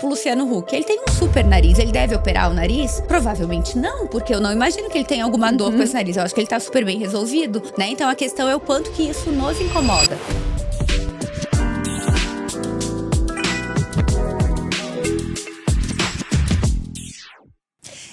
tipo Luciano Huck. Ele tem um super nariz, ele deve operar o nariz? Provavelmente não, porque eu não imagino que ele tenha alguma dor com esse nariz. Eu acho que ele tá super bem resolvido, né? Então a questão é o quanto que isso nos incomoda.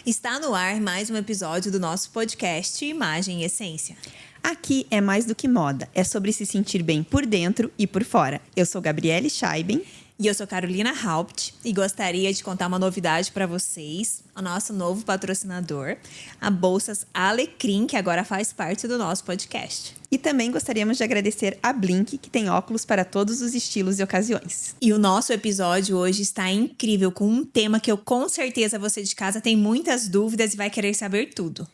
Está no ar mais um episódio do nosso podcast Imagem e Essência. Aqui é mais do que moda, é sobre se sentir bem por dentro e por fora. Eu sou Gabriele Scheiben. E eu sou Carolina Haupt e gostaria de contar uma novidade para vocês, o nosso novo patrocinador, a Bolsas Alecrim, que agora faz parte do nosso podcast. E também gostaríamos de agradecer a Blink, que tem óculos para todos os estilos e ocasiões. E o nosso episódio hoje está incrível, com um tema que eu com certeza você de casa tem muitas dúvidas e vai querer saber tudo.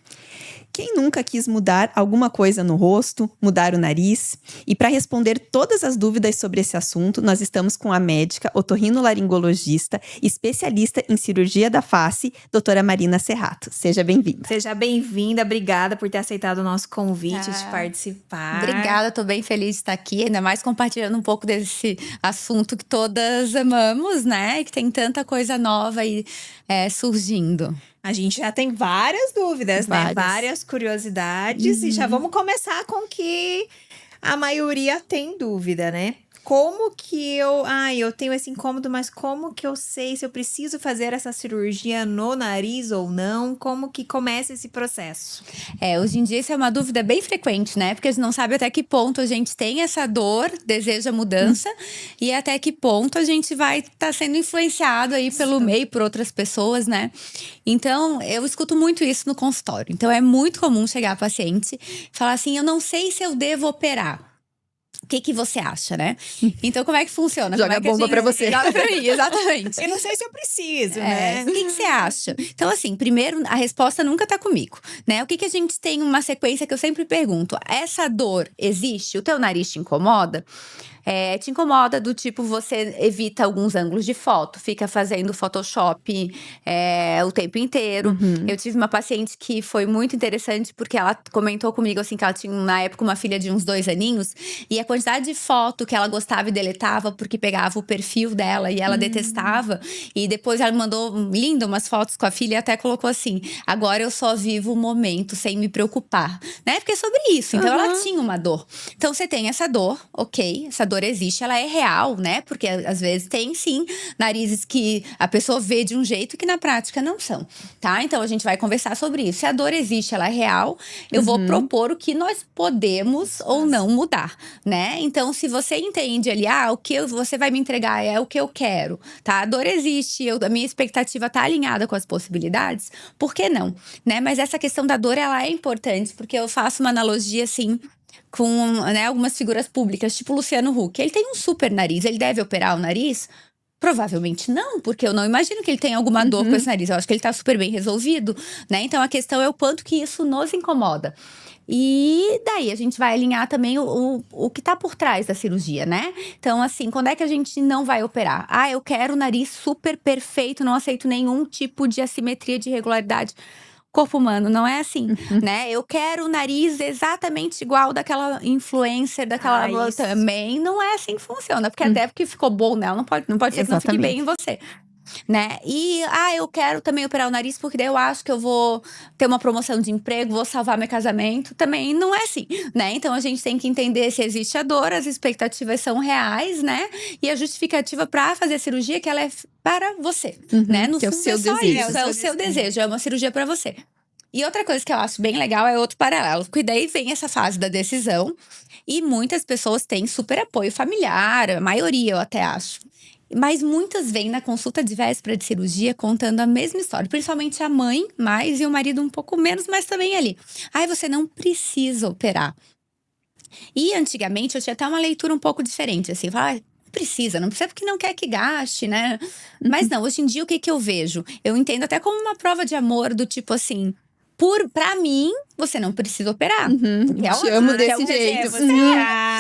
Quem nunca quis mudar alguma coisa no rosto, mudar o nariz? E para responder todas as dúvidas sobre esse assunto, nós estamos com a médica otorrinolaringologista, especialista em cirurgia da face, doutora Marina Serrato. Seja bem-vinda. Seja bem-vinda, obrigada por ter aceitado o nosso convite de participar. Obrigada, tô bem feliz de estar aqui, ainda mais compartilhando um pouco desse assunto que todas amamos, né? Que tem tanta coisa nova aí surgindo. A gente já tem várias dúvidas, né? Várias curiosidades. E já vamos começar com que a maioria tem dúvida, né? Como que eu tenho esse incômodo, mas como que eu sei se eu preciso fazer essa cirurgia no nariz ou não? Como que começa esse processo? Hoje em dia isso é uma dúvida bem frequente, né? Porque a gente não sabe até que ponto a gente tem essa dor, deseja mudança, e até que ponto a gente vai estar sendo influenciado aí pelo meio, por outras pessoas, né? Então, eu escuto muito isso no consultório. Então, é muito comum chegar a paciente e falar assim, eu não sei se eu devo operar. O que você acha, né? Então, como é que funciona? Joga a bomba pra você. Joga pra mim, exatamente. Eu não sei se eu preciso, né? O que você acha? Então, assim, primeiro, a resposta nunca tá comigo, né? O que a gente tem uma sequência que eu sempre pergunto. Essa dor existe? O teu nariz te incomoda? Te incomoda do tipo, você evita alguns ângulos de foto, fica fazendo Photoshop o tempo inteiro. Eu tive uma paciente que foi muito interessante, porque ela comentou comigo, assim, que ela tinha, na época, uma filha de uns 2 aninhos. E a quantidade de foto que ela gostava e deletava, porque pegava o perfil dela e ela detestava. E depois ela me mandou, linda, umas fotos com a filha e até colocou assim, agora eu só vivo o momento sem me preocupar, né? Porque é sobre isso. Então, ela tinha uma dor. Então, você tem essa dor, ok, essa dor existe, ela é real, né? Porque às vezes tem sim narizes que a pessoa vê de um jeito que na prática não são, tá? Então a gente vai conversar sobre isso. Se a dor existe, ela é real, eu vou propor o que nós podemos ou não mudar, né? Então se você entende ali, o que você vai me entregar é o que eu quero, tá? A dor existe, a minha expectativa tá alinhada com as possibilidades, por que não? Né? Mas essa questão da dor, ela é importante, porque eu faço uma analogia assim, com, né, algumas figuras públicas, tipo Luciano Huck. Ele tem um super nariz, ele deve operar o nariz? Provavelmente não, porque eu não imagino que ele tenha alguma dor com esse nariz. Eu acho que ele tá super bem resolvido, né? Então a questão é o quanto que isso nos incomoda. E daí a gente vai alinhar também o que tá por trás da cirurgia, né? Então, assim, quando é que a gente não vai operar? Eu quero o nariz super perfeito, não aceito nenhum tipo de assimetria, de irregularidade. Corpo humano não é assim, né? Eu quero o nariz exatamente igual daquela influencer, daquela também. Não é assim que funciona, porque até porque ficou bom nela, não pode ser que não fique bem em você, né? E eu quero também operar o nariz porque daí eu acho que eu vou ter uma promoção de emprego, vou salvar meu casamento. Também não é assim, né? Então a gente tem que entender se existe a dor, as expectativas são reais, né? E a justificativa para fazer a cirurgia que ela é para você, né? No que fundo, é o seu desejo. Isso, é o seu desejo, é uma cirurgia para você. E outra coisa que eu acho bem legal é outro paralelo, porque daí vem essa fase da decisão e muitas pessoas têm super apoio familiar, a maioria eu até acho. Mas muitas vêm na consulta de véspera de cirurgia contando a mesma história, principalmente a mãe mais e o marido um pouco menos, mas também ali. Você não precisa operar. E antigamente eu tinha até uma leitura um pouco diferente, assim, não precisa porque não quer que gaste, né? Mas não, hoje em dia o que eu vejo? Eu entendo até como uma prova de amor, do tipo assim, pra mim, você não precisa operar. Te amo desse jeito.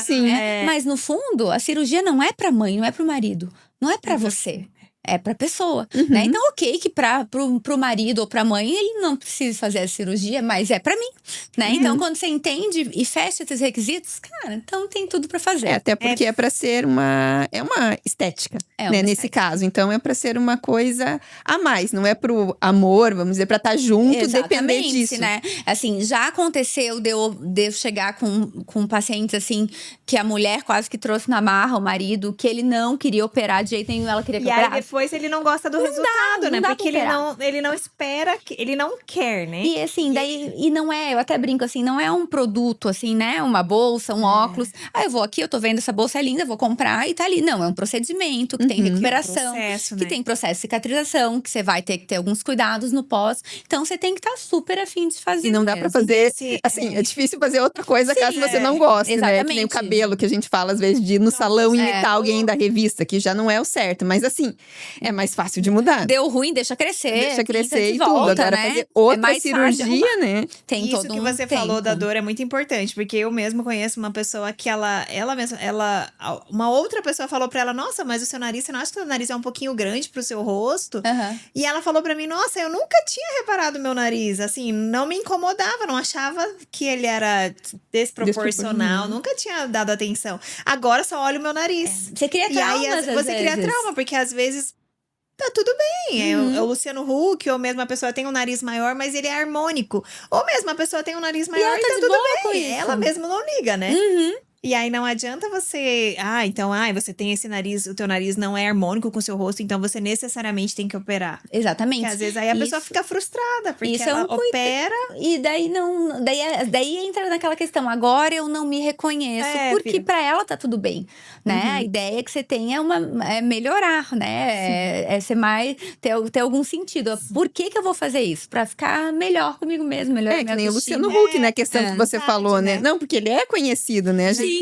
Sim. Mas no fundo, a cirurgia não é pra mãe, não é pro marido. Não é pra você. é pra pessoa, né? Então, ok que pro marido ou pra mãe, ele não precisa fazer a cirurgia, mas é pra mim, né? Então, quando você entende e fecha esses requisitos, cara, então tem tudo pra fazer. Até porque é pra ser uma estética, né? Nesse caso. Então, é pra ser uma coisa a mais. Não é pro amor, vamos dizer, pra estar junto, depender disso. Né? Assim, já aconteceu de eu chegar com pacientes, assim, que a mulher quase que trouxe na marra o marido, que ele não queria operar de jeito nenhum, ela queria que operasse. E aí, depois, ele não gosta do resultado, né? Porque ele não espera, ele não quer, né? E assim, daí, e não é, eu até brinco assim, não é um produto assim, né? Uma bolsa, um óculos. Eu vou aqui, eu tô vendo essa bolsa é linda, vou comprar e tá ali. Não, é um procedimento que tem recuperação, que tem processo de cicatrização, que você vai ter que ter alguns cuidados no pós. Então, você tem que estar super afim de fazer. E não dá pra fazer, assim, é difícil fazer outra coisa caso você não goste, né? Que nem o cabelo, que a gente fala às vezes de ir no salão e imitar alguém da revista, que já não é o certo. Mas assim, é mais fácil de mudar. Deu ruim, deixa crescer. Deixa crescer e volta, tudo. Agora né? fazer outra cirurgia, né? Tem Isso todo que um você tempo. falou da dor é muito importante, porque eu mesmo conheço uma pessoa que uma outra pessoa falou pra ela, nossa, mas o seu nariz, você não acha que o nariz é um pouquinho grande pro seu rosto? E ela falou pra mim, nossa, eu nunca tinha reparado meu nariz, assim, não me incomodava, não achava que ele era desproporcional, nunca tinha dado atenção. Agora só olho o meu nariz. Você cria traumas, você cria trauma, porque às vezes tá tudo bem. É o Luciano Huck, ou mesmo a pessoa tem um nariz maior, mas ele é harmônico. Ou mesmo a pessoa tem um nariz maior e tá tudo bem. Ela mesmo não liga, né? E aí não adianta você… você tem esse nariz, o teu nariz não é harmônico com o seu rosto, então você necessariamente tem que operar. Exatamente. Porque às vezes aí a pessoa fica frustrada, porque ela opera… E daí não… Daí entra naquela questão, agora eu não me reconheço, porque pra ela tá tudo bem, né? A ideia é que você tenha melhorar, né? É ser mais… Ter algum sentido. Por que eu vou fazer isso? Pra ficar melhor comigo mesmo, melhor que nem o Luciano Huck, né? A questão que você falou, né? Não, porque ele é conhecido, né? A gente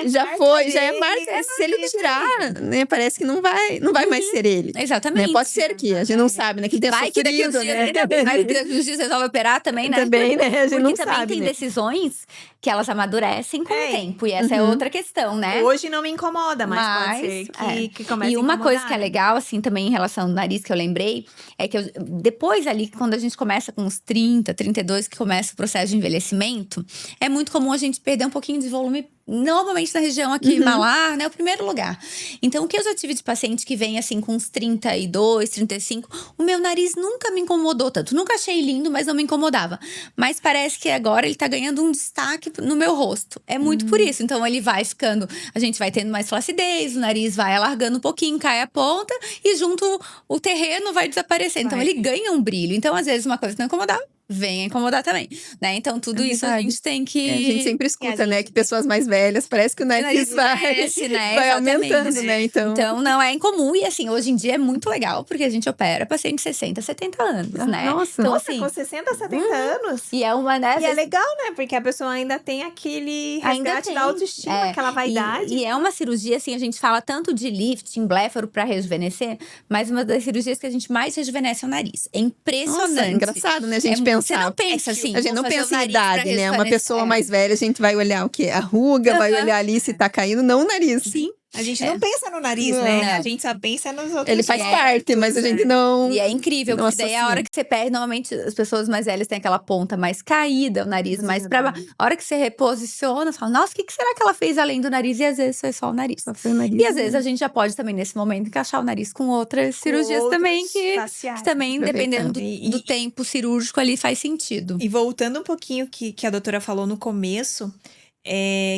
já é marca. Se ele tirar, né? Parece que não vai mais ser ele. Exatamente. Né? Pode ser que a gente não sabe, né? Que tenha sofrido, né? Vai que daqui uns dias resolve operar também, né? Também, né? A gente não também sabe, tem né? decisões que elas amadurecem com o tempo. E essa é outra questão, né? Hoje não me incomoda, mas pode ser que comece a incomodar. E uma coisa que é legal, assim, também em relação ao nariz, que eu lembrei, é que depois ali, quando a gente começa com uns 30, 32, que começa o processo de envelhecimento, é muito comum a gente perder um pouquinho de volume, normalmente na região aqui, malar, né? O primeiro lugar. Então, o que eu já tive de paciente que vem, assim, com uns 32, 35, o meu nariz nunca me incomodou tanto. Nunca achei lindo, mas não me incomodava. Mas parece que agora ele tá ganhando um destaque no meu rosto. É muito por isso. Então, ele vai ficando… A gente vai tendo mais flacidez, o nariz vai alargando um pouquinho, cai a ponta e junto o terreno vai desaparecendo. Então, ele ganha um brilho. Então, às vezes, uma coisa que não incomodava, vem a incomodar também, né? Então, tudo isso a gente tem que… A gente sempre escuta, né? Que pessoas mais velhas, parece que o nariz vai aumentando, né? Então, não é incomum. E assim, hoje em dia é muito legal, porque a gente opera paciente de 60, 70 anos, né? Então, assim, com 60, 70 anos? E é uma… E é legal, né? Porque a pessoa ainda tem aquele resgate da autoestima, aquela vaidade. E é uma cirurgia, assim, a gente fala tanto de lifting, bléfaro pra rejuvenescer, mas uma das cirurgias que a gente mais rejuvenesce é o nariz. É impressionante. Nossa, é engraçado, né? A gente pensar. Você não pensa assim. A gente não pensa em idade, né? Uma pessoa mais velha, a gente vai olhar o quê? A ruga, vai olhar ali se tá caindo, não o nariz. Sim. A gente não pensa no nariz, né? A gente só pensa nos outros. Ele faz parte, mas a gente não… E é incrível, porque daí a hora que você perde, normalmente as pessoas mais velhas têm aquela ponta mais caída, o nariz mais pra baixo. A hora que você reposiciona, você fala, nossa, o que será que ela fez além do nariz? E às vezes foi só o nariz. E às vezes a gente já pode também, nesse momento, encaixar o nariz com outras cirurgias também, que também, dependendo do tempo cirúrgico ali, faz sentido. E voltando um pouquinho que a doutora falou no começo,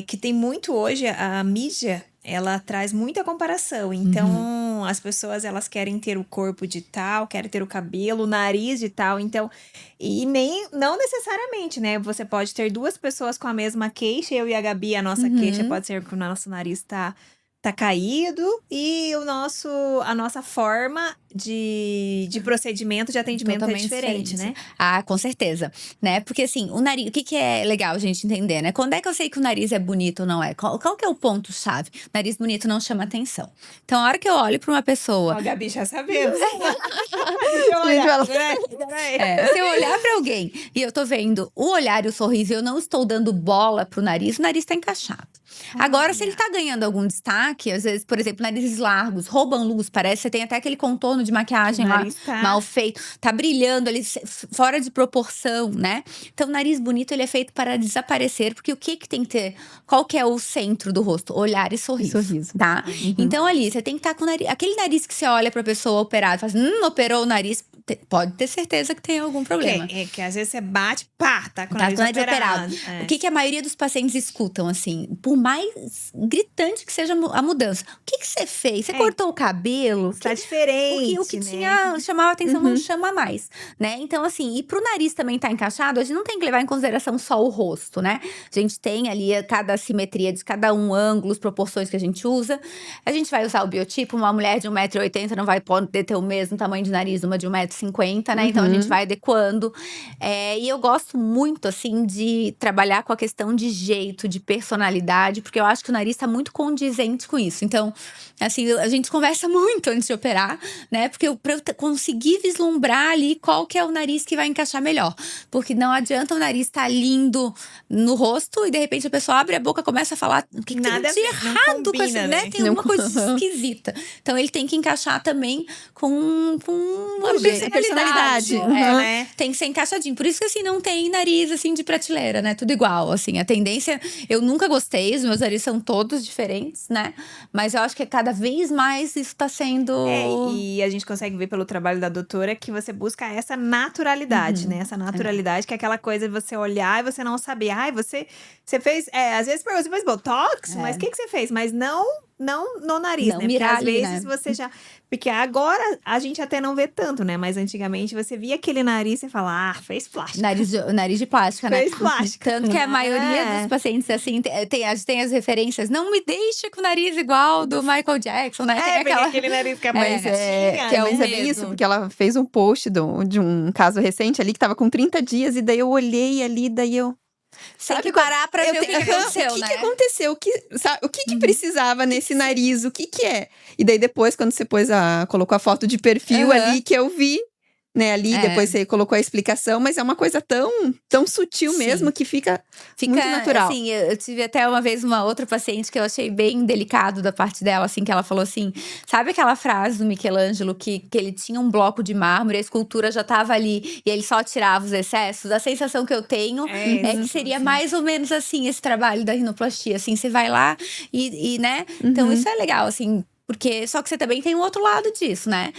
que tem muito hoje, a mídia… Ela traz muita comparação. Então, as pessoas, elas querem ter o corpo de tal, querem ter o cabelo, o nariz de tal. Então, não necessariamente, né? Você pode ter duas pessoas com a mesma queixa. Eu e a Gabi, a nossa queixa pode ser que o nosso nariz tá caído e a nossa forma de procedimento, de atendimento totalmente é diferente, né? Ah, com certeza, né? Porque assim, o nariz, o que é legal a gente entender, né? Quando é que eu sei que o nariz é bonito ou não é? Qual que é o ponto-chave? Nariz bonito não chama atenção. Então, a hora que eu olho pra uma pessoa… Ó, Gabi, já sabemos. Se eu olhar pra alguém e eu tô vendo o olhar e o sorriso e eu não estou dando bola pro nariz, o nariz tá encaixado. Agora, se ele tá ganhando algum destaque, às vezes, por exemplo, narizes largos, roubam luz, parece. Você tem até aquele contorno de maquiagem lá, mal feito. Tá brilhando ali, fora de proporção, né? Então, o nariz bonito, ele é feito para desaparecer. Porque o que tem que ter? Qual que é o centro do rosto? Olhar e sorriso. Tá? Então, ali, você tem que estar com o nariz… Aquele nariz que você olha pra pessoa operada e fala assim, operou o nariz… Pode ter certeza que tem algum problema. Que às vezes você bate, pá, tá com o nariz operado. O que a maioria dos pacientes escutam, assim? Por mais gritante que seja a mudança. O que você fez? Você cortou o cabelo? Tá diferente, O que tinha, chamava atenção, não chama mais, né? Então, assim, e pro nariz também tá encaixado, a gente não tem que levar em consideração só o rosto, né? A gente tem ali cada simetria de cada ângulos, proporções que a gente usa. A gente vai usar o biotipo, uma mulher de 1,80 m não vai poder ter o mesmo tamanho de nariz de uma de 1,50 m, né? Então, a gente vai adequando. E eu gosto muito, assim, de trabalhar com a questão de jeito, de personalidade, porque eu acho que o nariz tá muito condizente com isso. Então, assim, a gente conversa muito antes de operar, né? Porque pra eu conseguir vislumbrar ali qual que é o nariz que vai encaixar melhor. Porque não adianta o nariz tá lindo no rosto e de repente a pessoa abre a boca e começa a falar o que tem de errado com essa, né? Tem alguma coisa esquisita. Então, ele tem que encaixar também com a personalidade. Né? Tem que ser encaixadinho. Por isso que, assim, não tem nariz, assim, de prateleira, né? Tudo igual, assim. A tendência… Eu nunca gostei, os meus narizes são todos diferentes, né? Mas eu acho que cada vez mais isso tá sendo… E a gente consegue ver pelo trabalho da doutora que você busca essa naturalidade, né? Essa naturalidade, que é aquela coisa de você olhar e você não saber. Ai, você fez… às vezes você fez botox, mas o que você fez? Mas não no nariz, não, né? Porque às vezes você já… Porque agora a gente até não vê tanto, né? Mas antigamente você via aquele nariz e fala, fez plástica. Nariz de plástica, né? Fez plástica. Tanto que a maioria dos pacientes, assim, tem as referências. Não me deixa com o nariz igual do Michael Jackson, né? Tem aquele nariz que é mais que é bem isso, porque ela fez um post de um caso recente ali que tava com 30 dias. E daí eu olhei ali, daí eu… Tem que parar pra ver o que aconteceu, né? O que aconteceu? O que precisava nesse nariz? O que é? E daí depois, quando você colocou a foto de perfil ali, que eu vi, né, ali, depois você colocou a explicação, mas é uma coisa tão sutil mesmo que fica muito natural. Assim, eu tive até uma vez uma outra paciente que eu achei bem delicado da parte dela, assim, que ela falou assim, sabe aquela frase do Michelangelo que ele tinha um bloco de mármore, a escultura já tava ali e ele só tirava os excessos? A sensação que eu tenho é que seria mais ou menos assim esse trabalho da rinoplastia, assim, você vai lá e né? Então isso é legal, assim. Porque, só que você também tem o outro lado disso, né?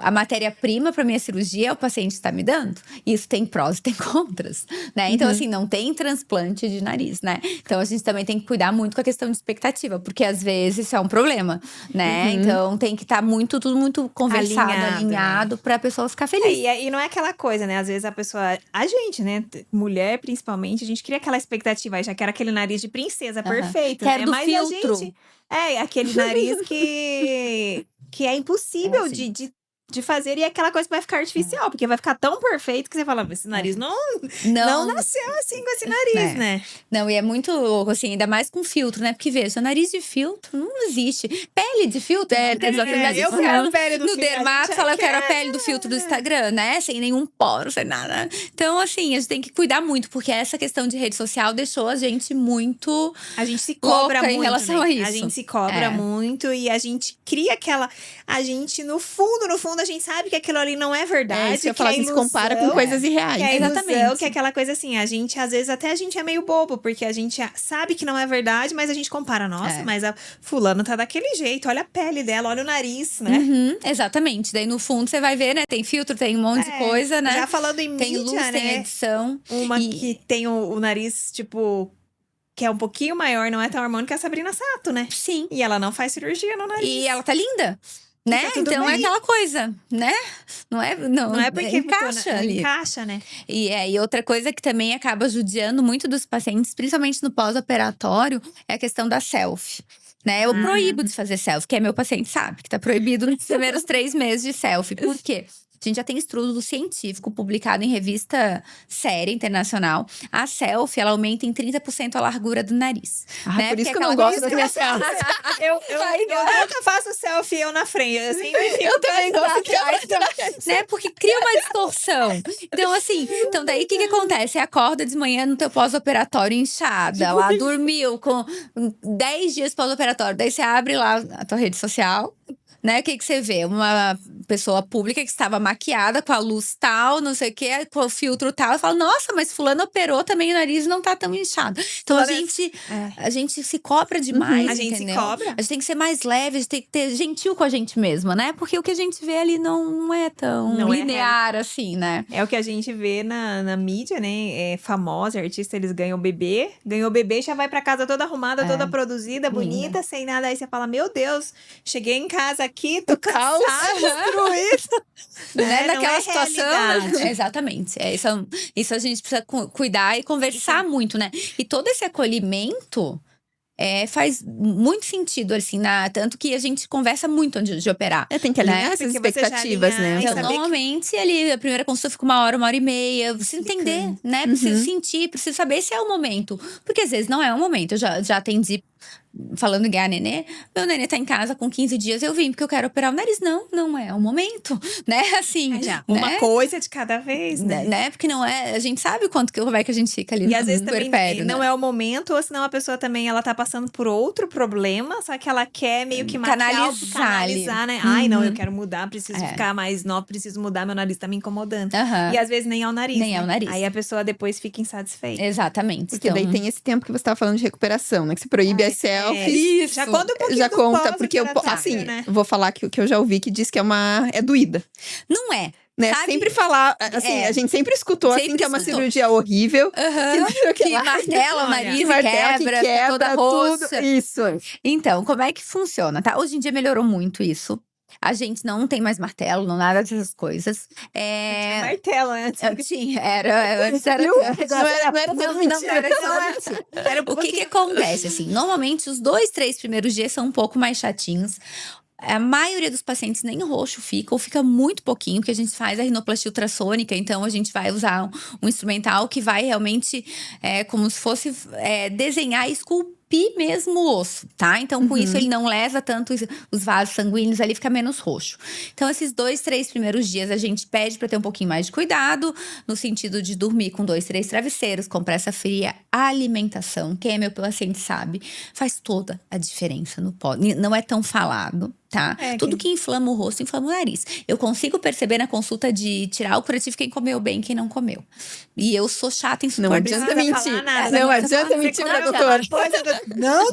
A matéria-prima para minha cirurgia é o paciente está me dando. Isso tem prós e tem contras, né? Então, assim, não tem transplante de nariz, né? Então, a gente também tem que cuidar muito com a questão de expectativa. Porque, às vezes, isso é um problema, né? Então, tem que estar tudo muito conversado, alinhado, né? Pra pessoa ficar feliz. E não é aquela coisa, né? Às vezes a pessoa… A gente, né? Mulher, principalmente, a gente cria aquela expectativa. Já quer aquele nariz de princesa perfeito, quer né? do Mas filtro. a gente… aquele nariz que é impossível de fazer. E é aquela coisa que vai ficar artificial. Porque vai ficar tão perfeito que você fala, esse nariz não nasceu assim com esse nariz, né? Não, e é muito louco, assim, ainda mais com filtro, né? Porque, veja, nariz de filtro não existe. Pele de filtro? Exatamente. Eu quero a pele do filtro. No dermato, fala, eu quero a pele do filtro do Instagram, né? Sem nenhum poro, sem nada. Então, assim, a gente tem que cuidar muito. Porque essa questão de rede social deixou a gente muito… A gente se cobra muito, em relação a isso. A gente se cobra muito e a gente cria aquela… A gente, no fundo, a gente sabe que aquilo ali não é verdade. A gente se compara com coisas irreais. Que é ilusão, que é aquela coisa assim, a gente, às vezes, até a gente é meio bobo, porque a gente sabe que não é verdade, mas a gente compara, nossa, mas a fulano tá daquele jeito, olha a pele dela, olha o nariz, né? Exatamente. Daí, no fundo, você vai ver, né? Tem filtro, tem um monte de coisa, né? Já falando em tem mídia, luz, né? tem edição. Uma que tem o nariz, tipo… Que é um pouquinho maior, não é tão harmônica, é a Sabrina Sato, né? Sim. E ela não faz cirurgia no nariz. E ela tá linda. Né? Então bem. É aquela coisa, né? Não é porque encaixa ali. Encaixa, né? E outra coisa que também acaba judiando muito dos pacientes, principalmente no pós-operatório, é a questão da selfie. Né? Eu proíbo de fazer selfie, que é meu paciente sabe, que tá proibido nos primeiros 3 meses de selfie. Por quê? A gente já tem estudo científico publicado em revista séria internacional. A selfie, ela aumenta em 30% a largura do nariz. Né? Por isso que eu não gosto das minhas selfies. eu nunca faço selfie eu na frente. Eu sempre fico… Eu também gosto de né? Porque cria uma distorção. Então, assim, daí o que acontece? Você acorda de manhã no teu pós-operatório inchada, lá dormiu com 10 dias pós-operatório. Daí você abre lá a tua rede social, né? O que você vê? Uma pessoa pública que estava maquiada com a luz tal, não sei o que, com o filtro tal. E fala, nossa, mas fulano operou também, o nariz não tá tão inchado. Então a gente se cobra demais, A gente entendeu? se cobra. A gente tem que ser mais leve, a gente tem que ter gentil com a gente mesma, né? Porque o que a gente vê ali não é tão linear assim, né? É o que a gente vê na mídia, né? Famosa, artista, eles ganham bebê já vai pra casa toda arrumada, toda produzida, bonita, sem nada. Aí você fala, meu Deus, cheguei em casa aqui, tô cansada, destruída. Né? Naquela é situação. Exatamente. Isso a gente precisa cuidar e conversar muito, né? E todo esse acolhimento faz muito sentido, assim, tanto que a gente conversa muito antes de operar. Tem que alinhar essas expectativas, né? Então, normalmente, ali, a primeira consulta fica 1h, 1h30. Precisa entender, né? Preciso sentir, preciso saber se é o momento. Porque às vezes não é o momento. Eu já atendi, falando em ganhar nenê, meu nenê tá em casa com 15 dias, eu vim porque eu quero operar o nariz. Não é o momento, né? Assim, uma coisa de cada vez, né? Porque não é, a gente sabe como é que a gente fica ali e às vezes também não é o momento, ou senão a pessoa também, ela tá passando por outro problema, só que ela quer meio que canalizar, né? Ai, não, eu quero mudar, preciso ficar mais nova, preciso mudar, meu nariz tá me incomodando. E às vezes nem é o nariz, é o nariz. Aí a pessoa depois fica insatisfeita. Exatamente. Porque daí tem esse tempo que você tava falando de recuperação, né? Que você proíbe as selfies. Isso. Já conta um pouquinho já conta, porque assim, né? Vou falar que eu já ouvi que diz que é doída. Não é. Né? Sempre falar, assim, a gente sempre escutou assim que é uma cirurgia horrível. Que martela o nariz e quebra toda roxa. Tudo. Isso. Então, como é que funciona, tá? Hoje em dia melhorou muito isso. A gente não tem mais martelo, não nada dessas coisas. Tinha martelo antes. Antes era. Não era O que acontece, assim? Normalmente, os 2-3 primeiros dias são um pouco mais chatinhos. A maioria dos pacientes nem roxo fica, ou fica muito pouquinho, porque a gente faz a rinoplastia ultrassônica, então a gente vai usar um instrumental que vai realmente, como se fosse desenhar e esculpir mesmo o osso, tá? Então, com isso, ele não lesa tanto os vasos sanguíneos, ali fica menos roxo. Então, esses 2-3 primeiros dias, a gente pede para ter um pouquinho mais de cuidado, no sentido de dormir com 2-3 travesseiros, compressa fria, alimentação, quem é meu paciente sabe, faz toda a diferença no pó. Não é tão falado, tá? Tudo que inflama o rosto, inflama o nariz. Eu consigo perceber na consulta de tirar o curativo quem comeu bem e quem não comeu. E eu sou chata em Não adianta mentir. Não adianta mentir pra doutora. Não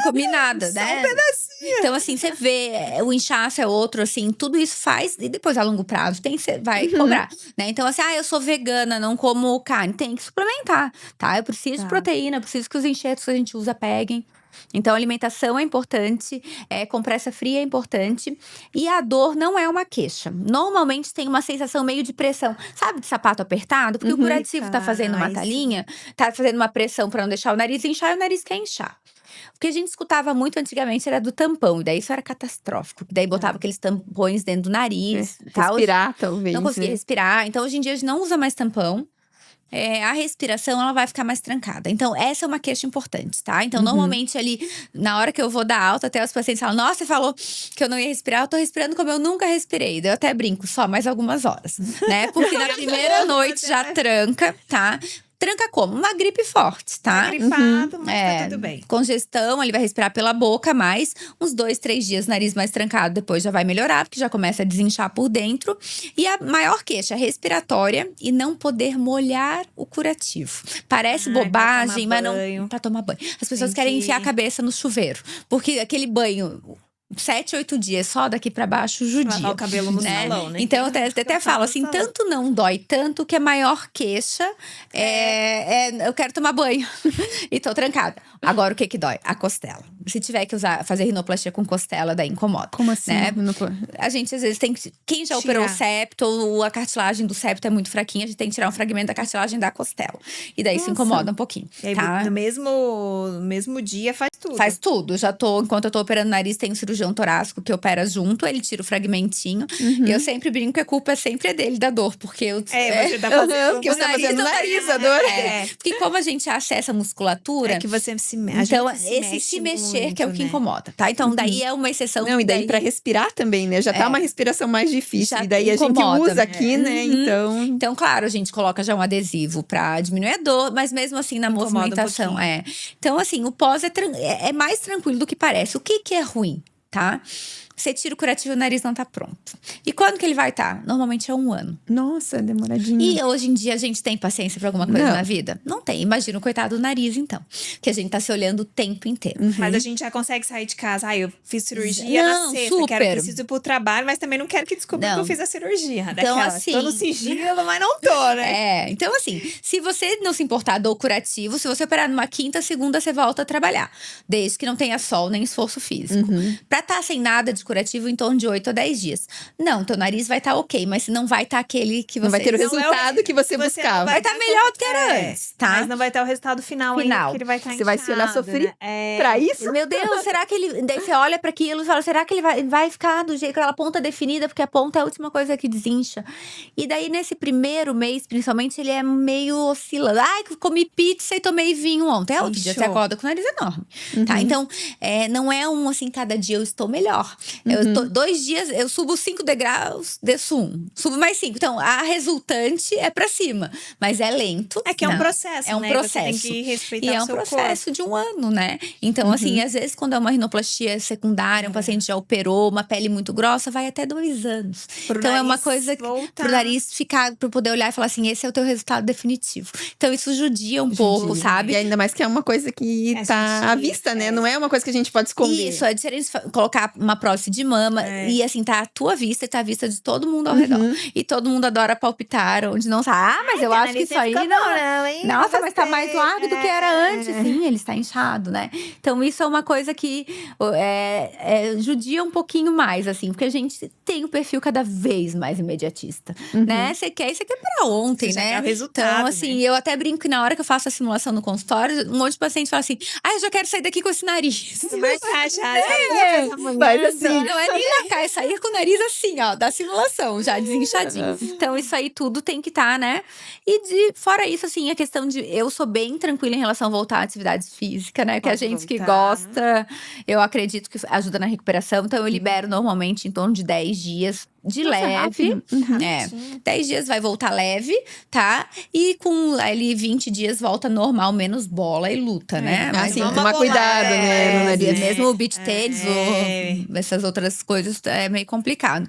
comi nada, né? Um pedacinho. Então, assim, você vê, o inchaço é outro, assim, tudo isso faz, e depois a longo prazo vai cobrar, né? Então, assim, eu sou vegana, não como carne, tem que suplementar, tá? Eu preciso de proteína, eu preciso que os enxertos que a gente usa peguem. Então, alimentação é importante, compressa fria é importante. E a dor não é uma queixa. Normalmente tem uma sensação meio de pressão. Sabe de sapato apertado? Porque o curativo tá fazendo uma talinha, tá fazendo uma pressão pra não deixar o nariz inchar, e o nariz quer inchar. O que a gente escutava muito antigamente era do tampão, e daí isso era catastrófico. Daí botava aqueles tampões dentro do nariz. Respirar, talvez. Não conseguia respirar. Então, hoje em dia, a gente não usa mais tampão. A respiração, ela vai ficar mais trancada. Então, essa é uma queixa importante, tá? Então, normalmente ali, na hora que eu vou dar alta, até os pacientes falam, nossa, você falou que eu não ia respirar, eu tô respirando como eu nunca respirei. Daí eu até brinco, só mais algumas horas, né? Porque na primeira noite já tranca, tá? Tranca como? Uma gripe forte, tá? Gripado, mas tá tudo bem. Congestão, ele vai respirar pela boca, mais uns 2-3 dias, nariz mais trancado, depois já vai melhorar, porque já começa a desinchar por dentro. E a maior queixa respiratória e não poder molhar o curativo. Parece bobagem, mas não pra tomar banho. As pessoas querem enfiar a cabeça no chuveiro, porque aquele banho 7-8 dias, só daqui pra baixo, judia. Lavar o cabelo no salão, né? Então, eu até falo assim, tanto não dói tanto que a maior queixa eu quero tomar banho e tô trancada. Agora, o que dói? A costela. Se tiver que fazer rinoplastia com costela, daí incomoda. Como assim? Né? A gente, às vezes, tem que… Quem já operou o septo, ou a cartilagem do septo é muito fraquinha, a gente tem que tirar um fragmento da cartilagem da costela. E daí isso incomoda um pouquinho, e aí, tá? no mesmo dia faz tudo. Faz tudo. Enquanto eu tô operando o nariz, tem cirurgia cirurgião torácico que opera junto, ele tira o fragmentinho. E eu sempre brinco que a culpa sempre é dele, da dor, porque eu… você tá fazendo porque você tá fazendo o nariz, a dor. Porque como a gente acessa a musculatura… É que você se mexe. Então, esse se mexer muito, que é o que né? incomoda, tá? Então, daí é uma exceção. Não, e daí pra respirar também, né? Já tá uma respiração mais difícil. Já E daí a gente incomoda, usa aqui, né? Então… Então, claro, a gente coloca já um adesivo pra diminuir a dor, mas mesmo assim na Incomoda movimentação, pouquinho. Então, assim, o pós é mais tranquilo do que parece. O que é ruim, tá? Você tira o curativo e o nariz não tá pronto. E quando que ele vai estar? Normalmente é 1 ano. Nossa, demoradinho. E hoje em dia a gente tem paciência pra alguma coisa Não. na vida? Não tem. Imagina o coitado do nariz, então. Que a gente tá se olhando o tempo inteiro. Mas a gente já consegue sair de casa. Eu fiz cirurgia na Não, sexta. Preciso ir pro trabalho, mas também não quero que descubra que eu fiz a cirurgia. Então, Daquela, assim… tô no sigilo, mas não tô, né? Então assim, se você não se importar do curativo, se você operar numa quinta, segunda, você volta a trabalhar. Desde que não tenha sol nem esforço físico. Pra estar sem nada de curativo, em torno de 8 a 10 dias. Não, teu nariz vai estar ok, mas não vai estar aquele que você… Não vai ter o Não é resultado que você buscava. Vai estar melhor do que era antes, tá? Mas não vai ter o resultado final ainda, que ele vai estar Você vai se olhar sofrer pra isso? Meu Deus, será que ele… Daí você olha pra aquilo e fala, será que ele vai ficar do jeito, aquela ponta definida? Porque a ponta é a última coisa que desincha. E daí, nesse primeiro mês, principalmente, ele é meio oscilando. Ai, comi pizza e tomei vinho ontem. Outro dia você acorda com o nariz enorme, tá? Então, não é assim, cada dia eu estou melhor. Eu tô 2 dias, eu subo 5 degraus, desço 1. Subo mais 5. Então, a resultante é pra cima. Mas é lento. É que é um processo, é um né? processo. Você tem que respeitar E é o um seu processo corpo. de 1 ano, né? Então, assim, às vezes quando é uma rinoplastia secundária, um paciente já operou, uma pele muito grossa, vai até 2 anos. Então, é uma nariz coisa voltar. pro nariz ficar, pra poder olhar e falar assim, esse é o teu resultado definitivo. Então, isso judia um pouco, sabe? E ainda mais que é uma coisa que tá à vista, né? Não é uma coisa que a gente pode esconder. Isso, é diferente colocar uma prótese de mama e assim, tá à tua vista e tá à vista de todo mundo ao redor. E todo mundo adora palpitar, onde não sabe. Ah, mas eu acho que isso aí não… hein? Nossa, mas tá mais largo do que era antes. Sim, ele está inchado, né? Então, isso é uma coisa que judia um pouquinho mais, assim. Porque a gente tem o perfil cada vez mais imediatista, né? Você quer pra ontem, Você já né? quer o resultado, então, assim, né? eu até brinco que na hora que eu faço a simulação no consultório, um monte de paciente fala assim, eu já quero sair daqui com esse nariz. Mas Mas assim… Não é nem marcar, é sair com o nariz assim, ó, da simulação, já desinchadinho. Então, isso aí tudo tem que estar, né? E fora isso, assim, a questão de… Eu sou bem tranquila em relação a voltar à atividade física, né? Que a gente que gosta, eu acredito que ajuda na recuperação. Então, eu libero normalmente em torno de 10 dias. De leve, 10 dias vai voltar leve, tá? E com ali 20 dias volta normal, menos bola e luta, né? Mas Assim, tomar cuidado, né? No nariz. mesmo o beach tênis ou essas outras coisas é meio complicado.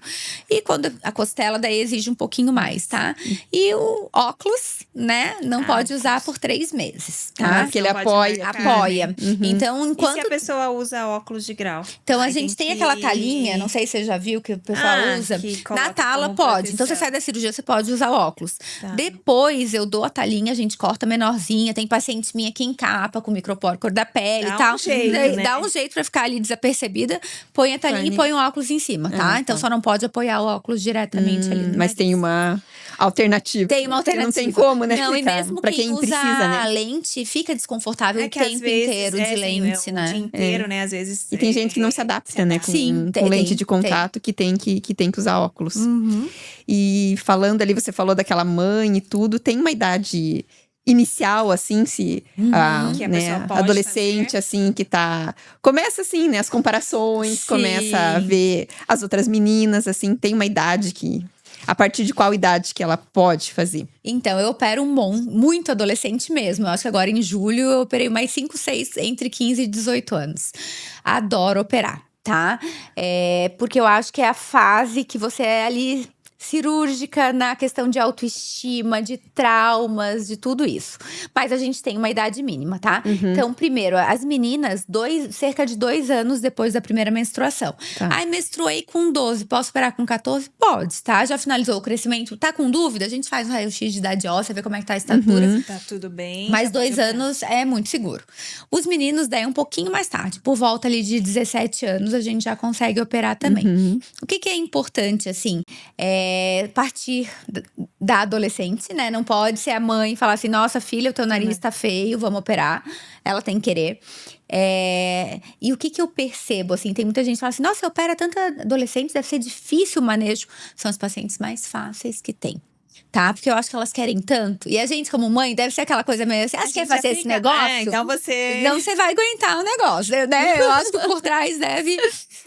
E quando a costela daí exige um pouquinho mais, tá? E o óculos, né? Não pode usar por 3 meses, tá? Porque ele apoia. Apoia. Então, enquanto… E se a pessoa usa óculos de grau? Então, a gente tem aquela talinha, não sei se você já viu que o pessoal usa. Na tala pode. Então, você sai da cirurgia, você pode usar óculos. Depois, eu dou a talinha, a gente corta menorzinha. Tem paciente minha que encapa com microporo, cor da pele e tal. Dá um jeito pra ficar ali desapercebida. Põe a talinha e põe o óculos em cima, tá? Então, só não pode apoiar o óculos diretamente ali. Mas tem uma alternativa. Tem uma alternativa. Não tem como, né? Não, e mesmo pra quem usa precisa, né? a lente, fica desconfortável o tempo inteiro de lente, né? O dia inteiro, né? Às vezes… E tem gente que não se adapta, né? Com lente de contato que tem que usar óculos. E falando ali, você falou daquela mãe e tudo. Tem uma idade inicial, assim, se que a né, pessoa pode adolescente, fazer. assim, que tá… Começa assim, né? As comparações, começa a ver as outras meninas, assim. Tem uma idade que… A partir de qual idade que ela pode fazer? Então, eu opero muito adolescente mesmo. Eu acho que agora em julho eu operei mais 5, 6, entre 15 e 18 anos. Adoro operar, tá? Porque eu acho que é a fase que você é ali… cirúrgica na questão de autoestima, de traumas, de tudo isso. Mas a gente tem uma idade mínima, tá? Então, primeiro, as meninas, cerca de 2 anos depois da primeira menstruação. Ai, menstruei com 12, posso operar com 14? Pode, tá? Já finalizou o crescimento? Tá com dúvida? A gente faz um raio-x de idade óssea, ver como é que tá a estatura. Tá tudo bem. Mas 2 anos é muito seguro. Os meninos, daí um pouquinho mais tarde. Por volta ali de 17 anos, a gente já consegue operar também. O que é importante, assim, partir da adolescente, né? Não pode ser a mãe falar assim, nossa, filha, o teu nariz tá feio, vamos operar. Ela tem que querer. E o que eu percebo, assim, tem muita gente que fala assim, nossa, opera tanta adolescente, deve ser difícil o manejo. São os pacientes mais fáceis que tem. Tá? Porque eu acho que elas querem tanto. E a gente, como mãe, deve ser aquela coisa meio assim, você quer fazer esse negócio? Então você... Não, você vai aguentar o negócio, né? Eu acho que por trás deve...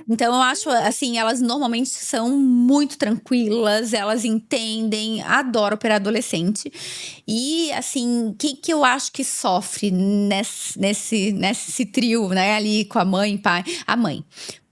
Então, eu acho, assim, elas normalmente são muito tranquilas, elas entendem, adoram operar adolescente. E, assim, quem que eu acho que sofre nesse trio, né? Ali com a mãe, pai. A mãe.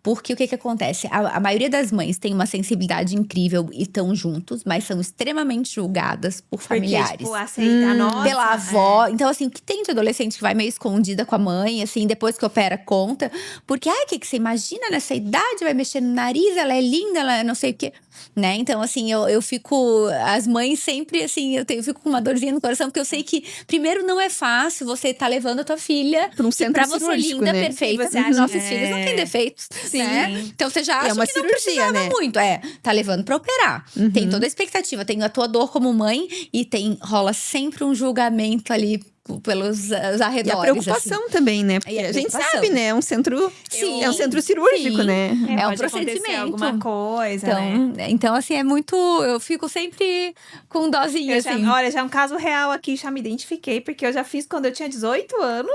Porque o que acontece? A maioria das mães tem uma sensibilidade incrível e estão juntos, mas são extremamente julgadas por familiares. Porque, tipo, aceita a nossa, pela avó. Então, assim, o que tem de adolescente que vai meio escondida com a mãe, assim, depois que opera, conta. Porque, o que você imagina nessa idade? Vai mexer no nariz, ela é linda, ela é não sei o quê. Né? Então, assim, eu fico… As mães sempre, assim, eu fico com uma dorzinha no coração. Porque eu sei que, primeiro, não é fácil você tá levando a tua filha pra um centro pra você linda, né? perfeita. Você acha Nossos filhos não têm defeitos. Sim. Né? Então você já acha uma que cirurgia, não precisava né? muito. Tá levando pra operar. Tem toda a expectativa, tem a tua dor como mãe e rola sempre um julgamento ali pelos arredores. E a preocupação também, né? Porque a gente sabe, né? É um centro, é um centro cirúrgico, né? É um pode procedimento. Alguma coisa, então, assim, é muito… Eu fico sempre com dosinha, assim. Olha, já é um caso real aqui, já me identifiquei. Porque eu já fiz quando eu tinha 18 anos.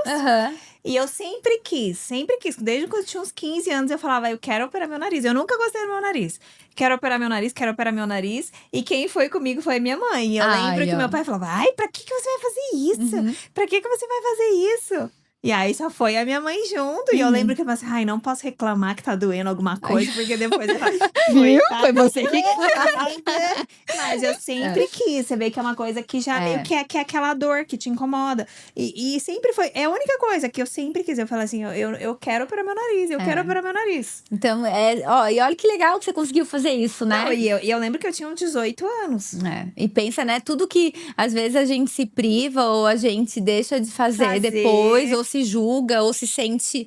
E eu sempre quis. Desde quando eu tinha uns 15 anos, eu falava, eu quero operar meu nariz. Eu nunca gostei do meu nariz. Quero operar meu nariz. E quem foi comigo foi minha mãe. E eu lembro que meu pai falava, pra que você vai fazer isso? Pra que você vai fazer isso? E aí só foi a minha mãe junto. E eu lembro que eu pensei, não posso reclamar que tá doendo alguma coisa. Porque depois ela… Foi você que… Mas eu sempre quis. Você vê que é uma coisa que já meio que é aquela dor que te incomoda. E sempre foi… É a única coisa que eu sempre quis. Eu falei assim, eu quero operar meu nariz. Eu quero operar meu nariz. Então, e olha que legal que você conseguiu fazer isso, né? Não, e eu lembro que eu tinha uns 18 anos. E pensa, né? Tudo que às vezes a gente se priva ou a gente deixa de fazer depois, ou se julga, ou se sente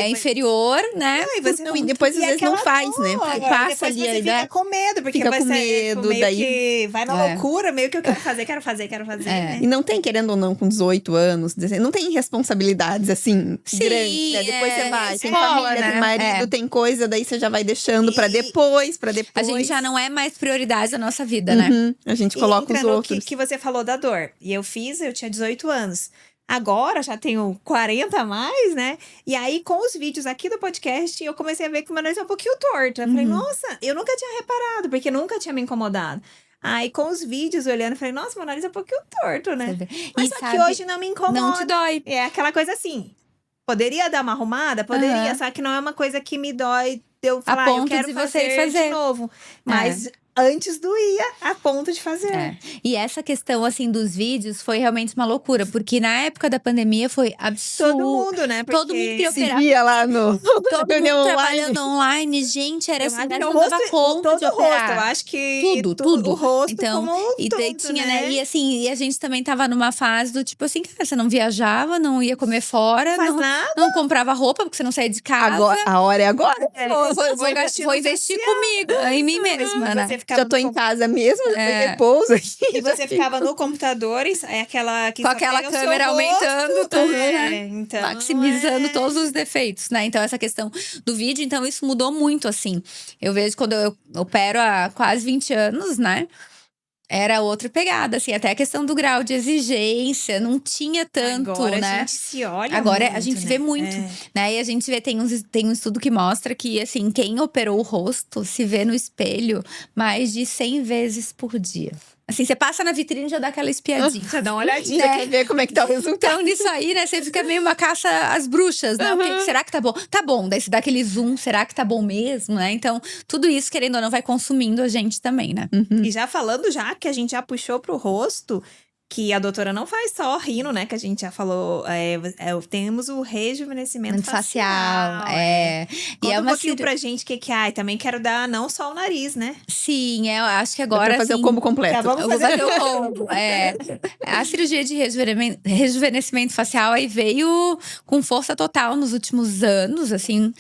inferior, né? E depois às vezes não faz, né? Porque passa ali, você fica com medo, porque fica vai com medo, meio daí que vai na loucura, meio que eu quero fazer. Né? E não tem, querendo ou não, com 18 anos, não tem responsabilidades assim grandes, né? Depois você vai, tem família, né? tem marido, tem coisa, daí você já vai deixando pra depois. A gente já não é mais prioridade da nossa vida, né? A gente coloca os outros. Que você falou da dor. E eu tinha 18 anos. Agora já tenho 40 a mais, né? E aí, com os vídeos aqui do podcast, eu comecei a ver que o meu nariz é um pouquinho torto. Eu falei, nossa, eu nunca tinha reparado, porque nunca tinha me incomodado. Aí, com os vídeos, olhando, eu falei, nossa, meu nariz é um pouquinho torto, né? Mas só que hoje não me incomoda. Não te dói. É aquela coisa assim, poderia dar uma arrumada? Poderia, só que não é uma coisa que me dói de eu falar, eu quero fazer de novo. Mas… Antes doía a ponto de fazer. E essa questão, assim, dos vídeos foi realmente uma loucura. Porque na época da pandemia foi absurdo. Todo mundo, né? Porque todo mundo queria operar. Se via lá no… Todo mundo trabalhando online. Gente, era assim, não dava conta de operar. Eu acho que… Tudo. O rosto então, como e todo, tinha, né? E assim, e a gente também tava numa fase do tipo assim, cara, você não viajava, não ia comer fora. Não comprava roupa, porque você não saía de casa. Agora, a hora é agora. Vou investir comigo, em mim mesma, né? Já tô em casa mesmo, repouso aqui. E você ficava no computador, com aquela câmera aumentando tudo, né? Então, maximizando todos os defeitos, né? Então, essa questão do vídeo, então, isso mudou muito, assim. Eu vejo quando eu opero há quase 20 anos, né? Era outra pegada, assim, até a questão do grau de exigência, não tinha tanto, agora né? A gente se olha agora muito, a gente vê muito, né? E a gente vê, tem um estudo que mostra que, assim, quem operou o rosto se vê no espelho mais de 100 vezes por dia. Assim, você passa na vitrine e já dá aquela espiadinha. Você dá uma olhadinha, quer ver como é que tá o resultado. Então, nisso aí, né, você fica meio uma caça às bruxas, né? Será que tá bom? Tá bom, daí você dá aquele zoom, será que tá bom mesmo, né? Então, tudo isso, querendo ou não, vai consumindo a gente também, né? E já falando que a gente já puxou pro rosto… Que a doutora não faz só rino, né? Que a gente já falou. Temos o rejuvenescimento facial. Conta e é um pouquinho pra gente que também quero dar não só o nariz, né? Sim, eu acho que agora… fazer o combo completo. Vamos fazer o combo. A cirurgia de rejuvenescimento facial aí veio com força total nos últimos anos, assim.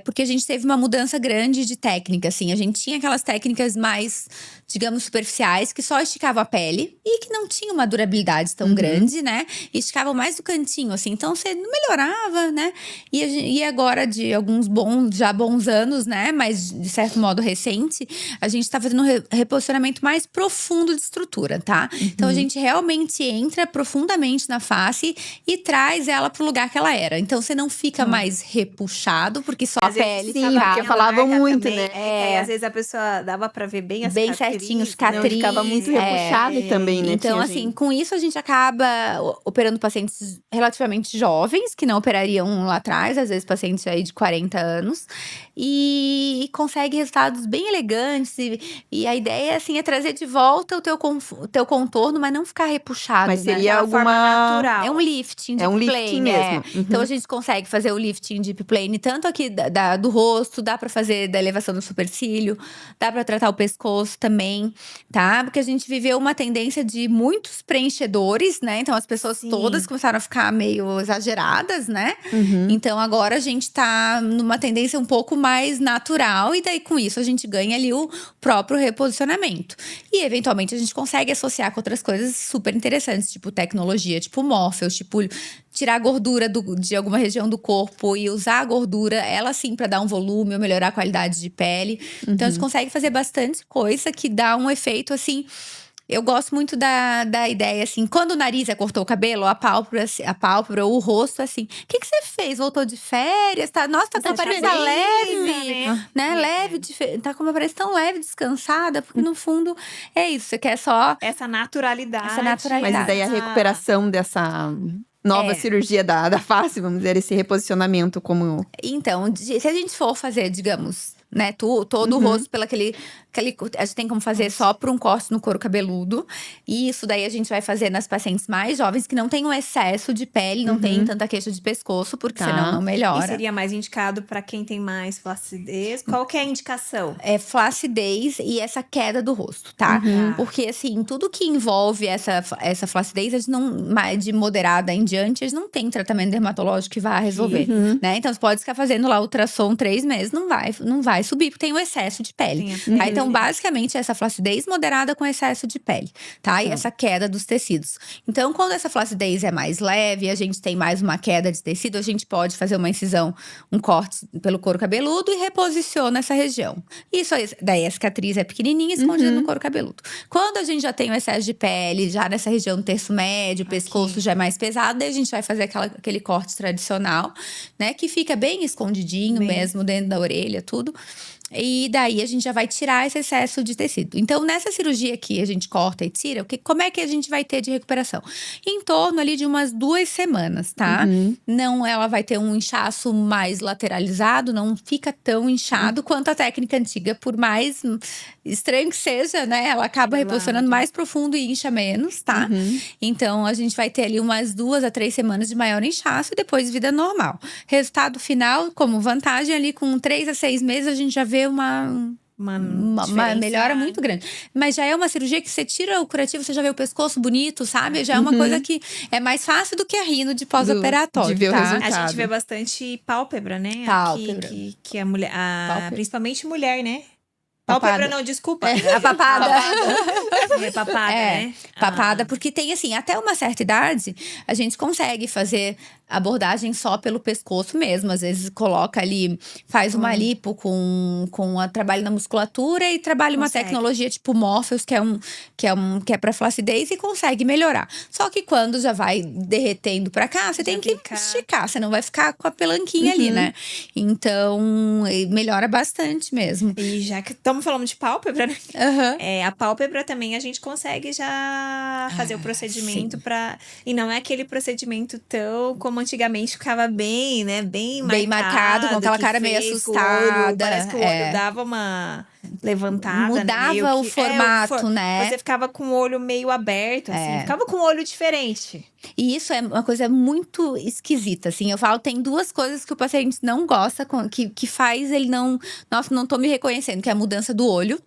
Porque a gente teve uma mudança grande de técnica, assim. A gente tinha aquelas técnicas mais digamos, superficiais, que só esticavam a pele e que não tinham uma durabilidade tão grande, né? E esticavam mais do cantinho, assim. Então, você não melhorava, né? E agora, de alguns bons anos, né? Mas, de certo modo, recente, a gente tá fazendo um reposicionamento mais profundo de estrutura, tá? Então, a gente realmente entra profundamente na face e traz ela pro lugar que ela era. Então, você não fica mais repuxado, porque só a pele sim, porque falavam muito, né? Que aí, às vezes a pessoa dava pra ver bem as bem certinho, cicatriz. Não, ficava muito repuxado também, né? Então, Tinha assim, gente. com isso a gente acaba operando pacientes relativamente jovens, que não operariam lá atrás, às vezes pacientes aí de 40 anos, e consegue resultados bem elegantes. E a ideia, assim, é trazer de volta o teu contorno, mas não ficar repuxado, Mas né? seria De uma forma natural. É um lifting deep É um lifting plane, mesmo. Então a gente consegue fazer o lifting deep plane tanto aqui do rosto, dá pra fazer da elevação do supercílio, dá pra tratar o pescoço também, tá? Porque a gente viveu uma tendência de muitos preenchedores, né? Então as pessoas todas começaram a ficar meio exageradas, né? Então agora a gente tá numa tendência um pouco mais natural, e daí com isso a gente ganha ali o próprio reposicionamento. E eventualmente a gente consegue associar com outras coisas super interessantes, tipo tecnologia, tipo Morpheus, tipo tirar a gordura de alguma região do corpo e usar a gordura, ela sim, pra dar um volume ou melhorar a qualidade de pele. Então a gente consegue fazer bastante coisa que dá um efeito assim. Eu gosto muito da ideia, assim, quando o nariz cortou o cabelo, a pálpebra, o rosto, assim. O que você fez? Voltou de férias? Tá? Nossa, tá com a aparência leve, né? Leve, tá com uma aparência tão leve, descansada. Porque no fundo, é isso. Você quer só… Essa naturalidade. Mas daí a recuperação dessa nova cirurgia da face, vamos dizer, esse reposicionamento como… Então, se a gente for fazer, digamos… né, todo o rosto pelo aquele… A gente tem como fazer só por um corte no couro cabeludo. E isso daí a gente vai fazer nas pacientes mais jovens, que não tem um excesso de pele, não tem tanta queixa de pescoço, porque senão não melhora. E seria mais indicado pra quem tem mais flacidez? Qual que é a indicação? É flacidez e essa queda do rosto, tá? Porque, assim, tudo que envolve essa flacidez, a gente não, de moderada em diante, a gente não tem tratamento dermatológico que vá resolver, né? Então, você pode ficar fazendo lá ultrassom 3 meses, não vai subir, porque tem o excesso de pele. Tá? Então, basicamente, essa flacidez moderada com excesso de pele, tá? E essa queda dos tecidos. Então, quando essa flacidez é mais leve, a gente tem mais uma queda de tecido, a gente pode fazer uma incisão, um corte pelo couro cabeludo e reposiciona essa região. Isso aí, daí a cicatriz é pequenininha, escondida no couro cabeludo. Quando a gente já tem o excesso de pele, já nessa região do terço médio, o pescoço já é mais pesado, daí a gente vai fazer aquele corte tradicional, né? Que fica bem escondidinho mesmo, dentro da orelha, tudo. E daí a gente já vai tirar esse excesso de tecido. Então, nessa cirurgia que a gente corta e tira, como é que a gente vai ter de recuperação? Em torno ali de umas 2 semanas, tá? Não, ela vai ter um inchaço mais lateralizado, não fica tão inchado quanto a técnica antiga, por mais estranho que seja, né? Ela acaba reposicionando mais profundo e incha menos, tá? Então, a gente vai ter ali umas 2 a 3 semanas de maior inchaço e depois vida normal. Resultado final, como vantagem ali, com 3 a 6 meses, a gente já vê uma melhora muito grande. Mas já é uma cirurgia que você tira o curativo, você já vê o pescoço bonito, sabe? Já é uma coisa que é mais fácil do que a rino de pós-operatório, de ver o tá? resultado. A gente vê bastante pálpebra, né? Pálpebra. Que a mulher… principalmente mulher, né? Papada. Pálpebra não, desculpa. A papada. Papada, né? Papada, porque tem assim, até uma certa idade, a gente consegue fazer abordagem só pelo pescoço mesmo. Às vezes coloca ali, faz uma lipo com trabalho na musculatura e trabalha uma tecnologia tipo Morpheus, que é pra flacidez, e consegue melhorar. Só que quando já vai derretendo pra cá, você tem que esticar, você não vai ficar com a pelanquinha ali, né? Então, melhora bastante mesmo. E já que estamos falando de pálpebra, né? A pálpebra também a gente consegue já fazer o procedimento pra… E não é aquele procedimento tão como antigamente ficava bem, né? Bem marcado, com aquela cara meio assustada. Parece que o olho dava uma levantada, mudava, né? o formato, né? Você ficava com o olho meio aberto, assim. Ficava com o olho diferente. E isso é uma coisa muito esquisita, assim. Eu falo, tem 2 coisas que o paciente não gosta, que faz ele não… Nossa, não tô me reconhecendo, que é a mudança do olho.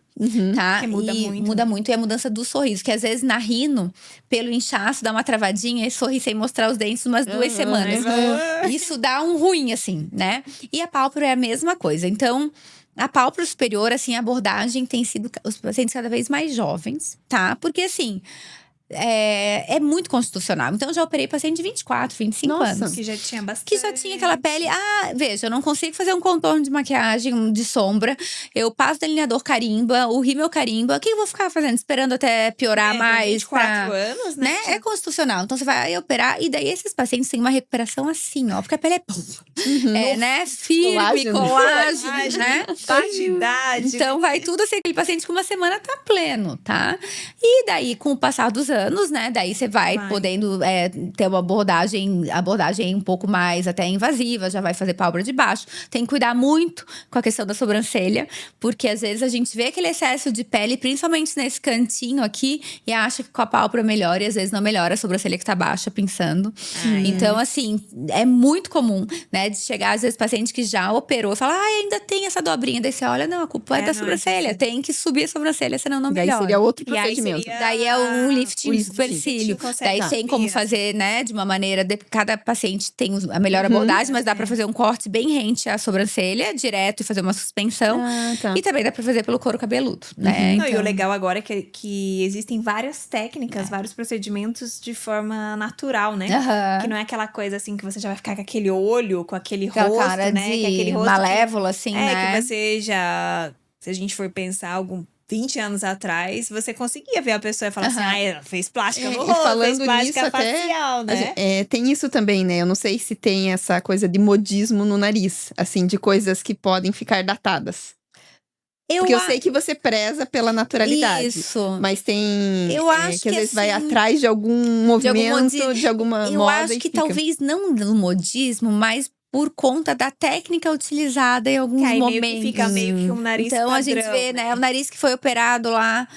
Tá? Que muda muito. Muda muito. E a mudança do sorriso. Que às vezes na rino, pelo inchaço, dá uma travadinha e sorri sem mostrar os dentes umas 2 semanas. Isso dá um ruim, assim, né? E a pálpebra é a mesma coisa. Então… A pálpebra superior, assim, a abordagem tem sido os pacientes cada vez mais jovens, tá? Porque, assim, é muito constitucional. Então, eu já operei paciente de 24, 25 Nossa. anos. Que já tinha bastante. Que já tinha aquela pele. Veja, eu não consigo fazer um contorno de maquiagem, de sombra. Eu passo delineador carimba, o rímel carimba. O que eu vou ficar fazendo? Esperando até piorar mais? 24 anos, né? É constitucional. Então, você vai operar. E daí, esses pacientes têm uma recuperação assim, ó. Porque a pele é né? Firme, colágeno, né? Partidade. Então, vai tudo assim. Aquele paciente com uma semana tá pleno, tá? E daí, com o passar dos anos, né? Daí você vai podendo ter uma abordagem um pouco mais até invasiva, já vai fazer pálpebra de baixo. Tem que cuidar muito com a questão da sobrancelha, porque às vezes a gente vê aquele excesso de pele, principalmente nesse cantinho aqui, e acha que com a pálpebra melhora, e às vezes não melhora a sobrancelha que tá baixa, pensando. Então, assim, é muito comum, né? De chegar, às vezes, paciente que já operou e fala, ainda tem essa dobrinha. Daí você olha, não, a culpa é da sobrancelha. Tem que subir a sobrancelha, senão não melhora. Daí seria outro procedimento. Daí é um lifting supercílio. Daí tem como isso. fazer, né, de uma maneira… Cada paciente tem a melhor abordagem, mas dá pra fazer um corte bem rente à sobrancelha, direto, e fazer uma suspensão. Tá. E também dá pra fazer pelo couro cabeludo, né? Não, e o legal agora é que existem várias técnicas, vários procedimentos de forma natural, né? Que não é aquela coisa assim que você já vai ficar com aquele olho, com aquele Aquela rosto, cara né? de Que é aquele rosto malévola, assim, né? que você já… Se a gente for pensar 20 anos atrás, você conseguia ver a pessoa e falar assim, ela fez plástica no rosto, falando fez plástica nisso, facial, né? Tem isso também, né? Eu não sei se tem essa coisa de modismo no nariz, assim, de coisas que podem ficar datadas. Porque eu sei que você preza pela naturalidade. Isso. Mas tem… Eu acho que às vezes vai assim, atrás de algum movimento, de alguma eu moda. acho que talvez não do modismo, mas por conta da técnica utilizada em alguns momentos. Meio que fica meio que um nariz então, padrão, a gente vê, né? O nariz que foi operado lá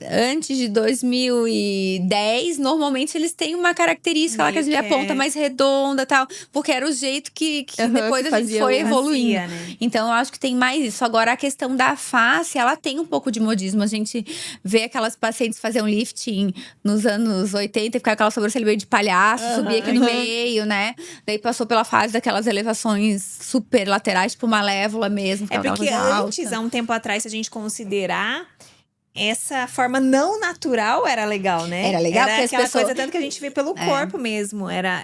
antes de 2010, normalmente eles têm uma característica lá que a gente aponta mais redonda e tal, porque era o jeito que depois a gente foi evoluindo. Né? Então, eu acho que tem mais isso. Agora, a questão da face, ela tem um pouco de modismo. A gente vê aquelas pacientes fazer um lifting nos anos 80 e ficar com aquela sobrancelha meio de palhaço, subir aqui no meio, né? Daí passou pela fase daquelas elevações super laterais, tipo Malévola mesmo. Porque antes, há um tempo atrás, se a gente considerar… Essa forma não natural era legal, né? Era legal, porque aquela as pessoas… coisa tanto que a gente vê pelo corpo mesmo. Era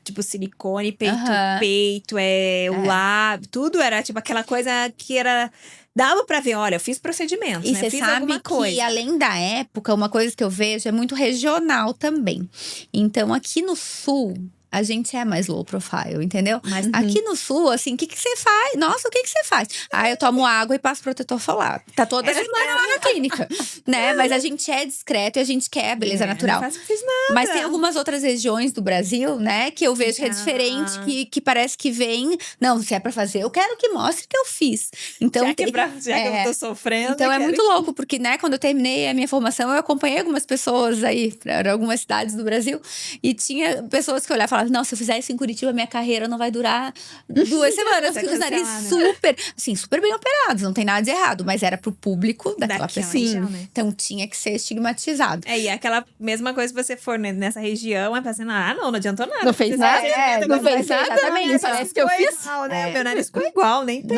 tipo silicone, peito, o lábio, tudo era tipo aquela coisa que era… Dava pra ver, olha, eu fiz procedimentos, E né? você Fiz sabe alguma que, coisa. além da época, uma coisa que eu vejo é muito regional também. Então, aqui no Sul… A gente é mais low profile, entendeu? Mas aqui no Sul, assim, o que você faz? Nossa, o que você faz? Eu tomo água e passo protetor solar. Tá toda semana lá na clínica, né? Mas a gente é discreto e a gente quer a beleza natural. Não fiz nada. Mas tem algumas outras regiões do Brasil, né? Que eu vejo que é diferente, que parece que vem… Não, se é pra fazer, eu quero que mostre que eu fiz. Então, já que eu tô sofrendo… Então, é muito louco, porque, né? Quando eu terminei a minha formação, eu acompanhei algumas pessoas aí, para algumas cidades do Brasil. E tinha pessoas que olhavam e falavam, não, se eu fizer isso em Curitiba, minha carreira não vai durar 2 semanas. Porque os narizes super bem operados, não tem nada de errado. Mas era pro público daquela pessoa. Né? Então tinha que ser estigmatizado. E aquela mesma coisa, se você for nessa região, é fazendo, não adiantou nada. Não fez nada, não fez nada. Exatamente, parece que eu fiz. Igual, né? Meu nariz ficou igual, nem vi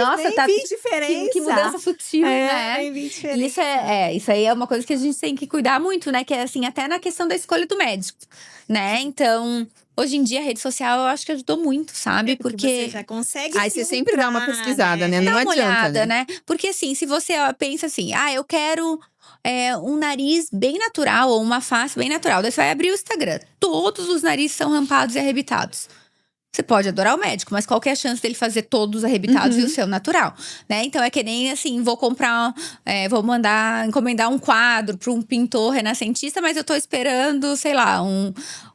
diferença. Que mudança sutil, né? Nem vi diferença. Isso aí é uma coisa que a gente tem que cuidar muito, né? Que é assim, até na questão da escolha do médico, né? Então… Hoje em dia, a rede social, eu acho que ajudou muito, sabe? Porque você já consegue… Aí você sempre dá uma pesquisada, né? Não dá uma adianta, olhada, né? Porque assim, se você pensa assim… eu quero… um nariz bem natural ou uma face bem natural. Daí você vai abrir o Instagram. Todos os narizes são rampados e arrebitados. Você pode adorar o médico, mas qual que é a chance dele fazer todos arrebitados e o seu natural, né? Então, é que nem assim, vou encomendar um quadro para um pintor renascentista, mas eu tô esperando, sei lá,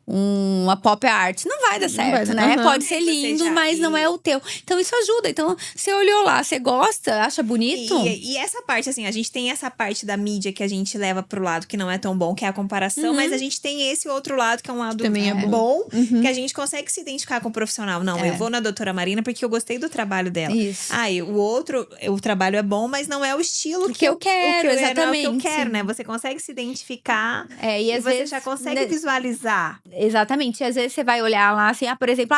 uma pop art. Não vai dar certo, né? Pode ser lindo, mas não é o teu. Então, isso ajuda. Então, você olhou lá, você gosta, acha bonito? E essa parte, assim, a gente tem essa parte da mídia que a gente leva pro lado que não é tão bom, que é a comparação. Mas a gente tem esse outro lado, que é um lado também é bom. Que a gente consegue se identificar com o profissional. Não, eu vou na doutora Marina porque eu gostei do trabalho dela. Isso. O trabalho é bom, mas não é o estilo que eu quero, exatamente. Não é o que eu quero, né? Você consegue se identificar e às você vezes já consegue visualizar. Exatamente. E às vezes você vai olhar lá assim, por exemplo,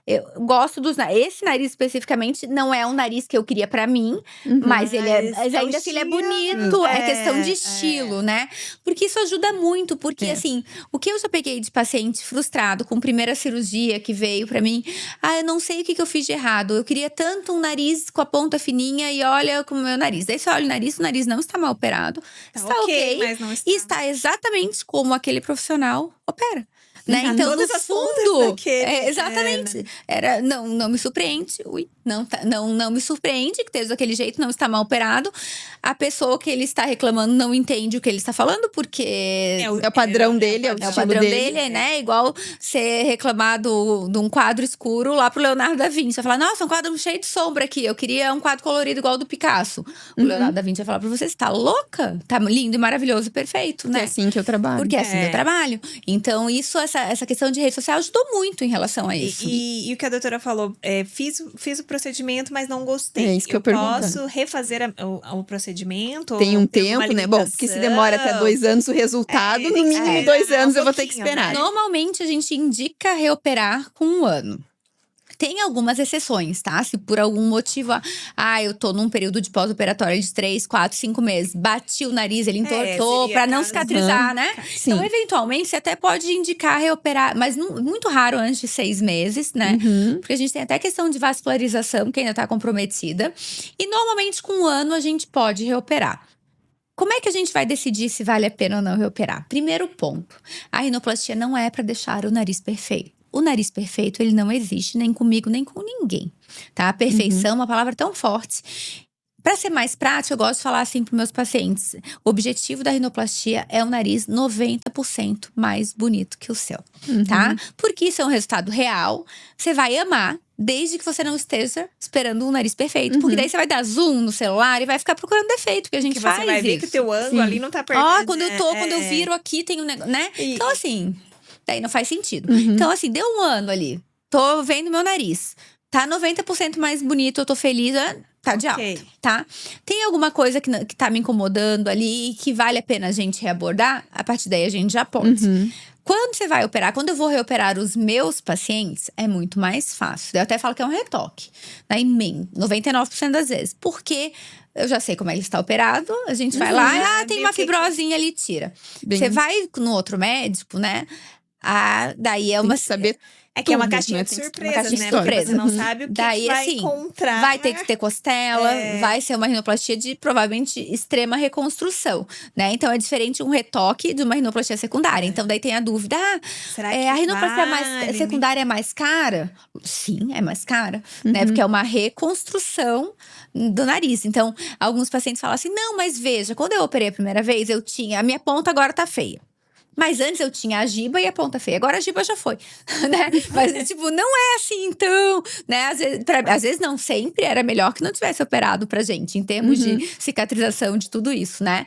eu gosto esse nariz especificamente não é um nariz que eu queria pra mim, mas mas ainda assim ele é bonito, é questão de estilo, né? Porque isso ajuda muito, porque assim, o que eu já peguei de paciente frustrado com primeira cirurgia que veio pra mim, eu não sei o que eu fiz de errado, eu queria tanto um nariz com a ponta fininha e olha como o meu nariz. Daí você olha o nariz não está mal operado, está ok, mas não está. E está exatamente como aquele profissional opera. Né? Tá, Então, no fundo, exatamente. Não me surpreende. Não me surpreende que esteja daquele jeito, não está mal operado. A pessoa que ele está reclamando não entende o que ele está falando, porque é o padrão dele, é o padrão dele, né? Igual você reclamar de um quadro escuro lá pro Leonardo da Vinci. Você falar, nossa, um quadro cheio de sombra aqui. Eu queria um quadro colorido igual ao do Picasso. O Leonardo da Vinci vai falar pra você, você tá louca? Tá lindo e maravilhoso, perfeito, né? É assim que eu trabalho. Porque é assim que eu trabalho. Então, essa questão de rede social ajudou muito em relação a isso. E o que a doutora falou, fiz o procedimento, mas não gostei. É isso que eu pergunto. Posso refazer o procedimento? Tem um tempo, né? Bom, porque se demora até 2 anos o resultado, no mínimo 2 anos eu vou ter que esperar. Né? Normalmente a gente indica reoperar com 1 ano. Tem algumas exceções, tá? Se por algum motivo, eu tô num período de pós-operatório de 3, 4, 5 meses, bati o nariz, ele entortou pra não cicatrizar, né? Sim. Então, eventualmente, você até pode indicar reoperar, mas muito raro antes de 6 meses, né? Porque a gente tem até questão de vascularização, que ainda tá comprometida. E normalmente, com 1 ano, a gente pode reoperar. Como é que a gente vai decidir se vale a pena ou não reoperar? Primeiro ponto, a rinoplastia não é pra deixar o nariz perfeito. O nariz perfeito, ele não existe nem comigo, nem com ninguém, tá? A perfeição é uma palavra tão forte. Para ser mais prático, eu gosto de falar assim para meus pacientes. O objetivo da rinoplastia é um nariz 90% mais bonito que o seu, tá? Porque isso é um resultado real. Você vai amar, desde que você não esteja esperando um nariz perfeito. Porque daí você vai dar zoom no celular e vai ficar procurando defeito, que a gente faz você vai ver que o teu ângulo ali não tá perfeito. Quando eu viro aqui, tem um negócio, né? Então, assim… Daí não faz sentido. Então, assim, deu 1 ano ali. Tô vendo meu nariz. Tá 90% mais bonito, eu tô feliz. Tá de alta, tá? Tem alguma coisa que tá me incomodando ali e que vale a pena a gente reabordar? A partir daí a gente já pode. Quando você vai operar, quando eu vou reoperar os meus pacientes, é muito mais fácil. Eu até falo que é um retoque, né? Em mim, 99% das vezes. Porque eu já sei como ele está operado, a gente vai lá, tem uma fibrosinha ali, tira. Você vai no outro médico, né? Daí é uma… saber que é uma caixinha de surpresa, né? Surpresa. Você não sabe o que Daí, vai assim, encontrar. vai ter que ter costela, vai ser uma rinoplastia de, provavelmente, extrema reconstrução, né? Então, é diferente um retoque de uma rinoplastia secundária. Então, daí tem a dúvida, será que a rinoplastia secundária é mais cara? Sim, é mais cara, né? Porque é uma reconstrução do nariz. Então, alguns pacientes falam assim, não, mas veja, quando eu operei a primeira vez, a minha ponta agora tá feia. Mas antes eu tinha a giba e a ponta feia. Agora a giba já foi, né? Mas, tipo, não é assim, então… né? Às vezes não sempre, era melhor que não tivesse operado pra gente. Em termos de cicatrização, de tudo isso, né?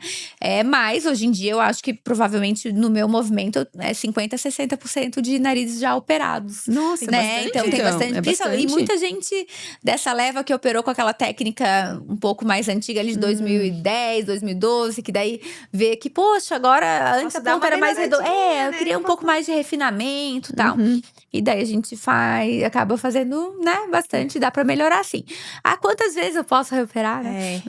Mas, hoje em dia, eu acho que provavelmente no meu movimento… 50%, 60% de narizes já operados. Nossa, né? Então tem bastante. bastante. E muita gente dessa leva que operou com aquela técnica um pouco mais antiga ali de 2010, 2012. Que daí vê que, poxa, agora antes a ponta era mais… eu queria um pouco mais de refinamento e tal. E daí a gente acaba fazendo, né, bastante, dá pra melhorar sim. Quantas vezes eu posso reoperar, né?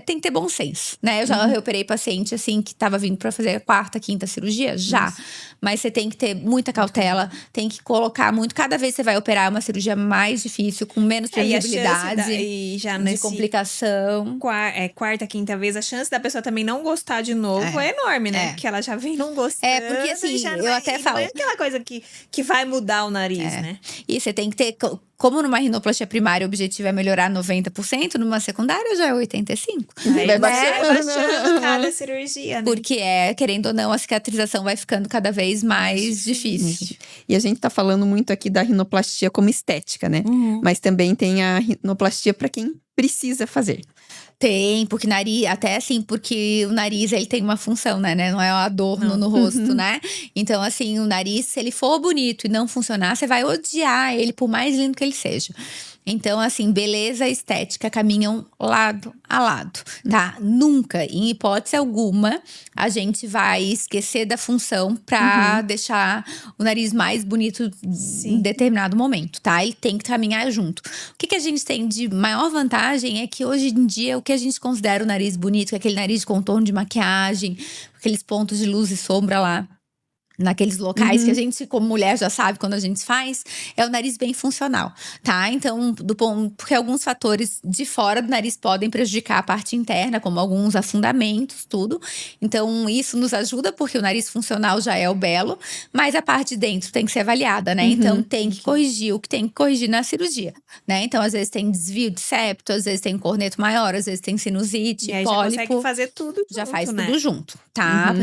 Tem que ter bom senso, né? Eu já reoperei paciente, assim, que tava vindo pra fazer a 4ª, 5ª cirurgia, já. Mas você tem que ter muita cautela, tem que colocar muito… Cada vez que você vai operar, é uma cirurgia mais difícil, com menos previsibilidade, e já de complicação. 4ª, 5ª vez, a chance da pessoa também não gostar de novo é enorme, né? Porque ela já vem não gostando. Porque assim, eu até falo… Não é aquela coisa que vai mudar o nariz, né? E você tem que ter… Como numa rinoplastia primária o objetivo é melhorar 90%, numa secundária já é 85%. Vai baixando cada cirurgia, né? Porque querendo ou não, a cicatrização vai ficando cada vez mais difícil. E a gente tá falando muito aqui da rinoplastia como estética, né? Mas também tem a rinoplastia para quem precisa fazer. Tem, porque até assim, porque o nariz, ele tem uma função, né? Não é um adorno no rosto, né? Então, assim, o nariz, se ele for bonito e não funcionar, você vai odiar ele, por mais lindo que ele seja. Então, assim, beleza e estética caminham lado a lado, tá? Nunca, em hipótese alguma, a gente vai esquecer da função pra deixar o nariz mais bonito em determinado momento, tá? Ele tem que caminhar junto. O que a gente tem de maior vantagem é que hoje em dia o que a gente considera o nariz bonito, que é aquele nariz de contorno de maquiagem, aqueles pontos de luz e sombra lá. Naqueles locais que a gente, como mulher, já sabe quando a gente faz, é o nariz bem funcional, tá? Então, porque alguns fatores de fora do nariz podem prejudicar a parte interna, como alguns afundamentos, tudo. Então, isso nos ajuda, porque o nariz funcional já é o belo, mas a parte de dentro tem que ser avaliada, né? Então, tem que corrigir o que tem que corrigir na cirurgia, né? Então, às vezes tem desvio de septo, às vezes tem corneto maior, às vezes tem sinusite, E aí pólipo. já consegue fazer tudo junto, Já faz né? tudo junto, tá?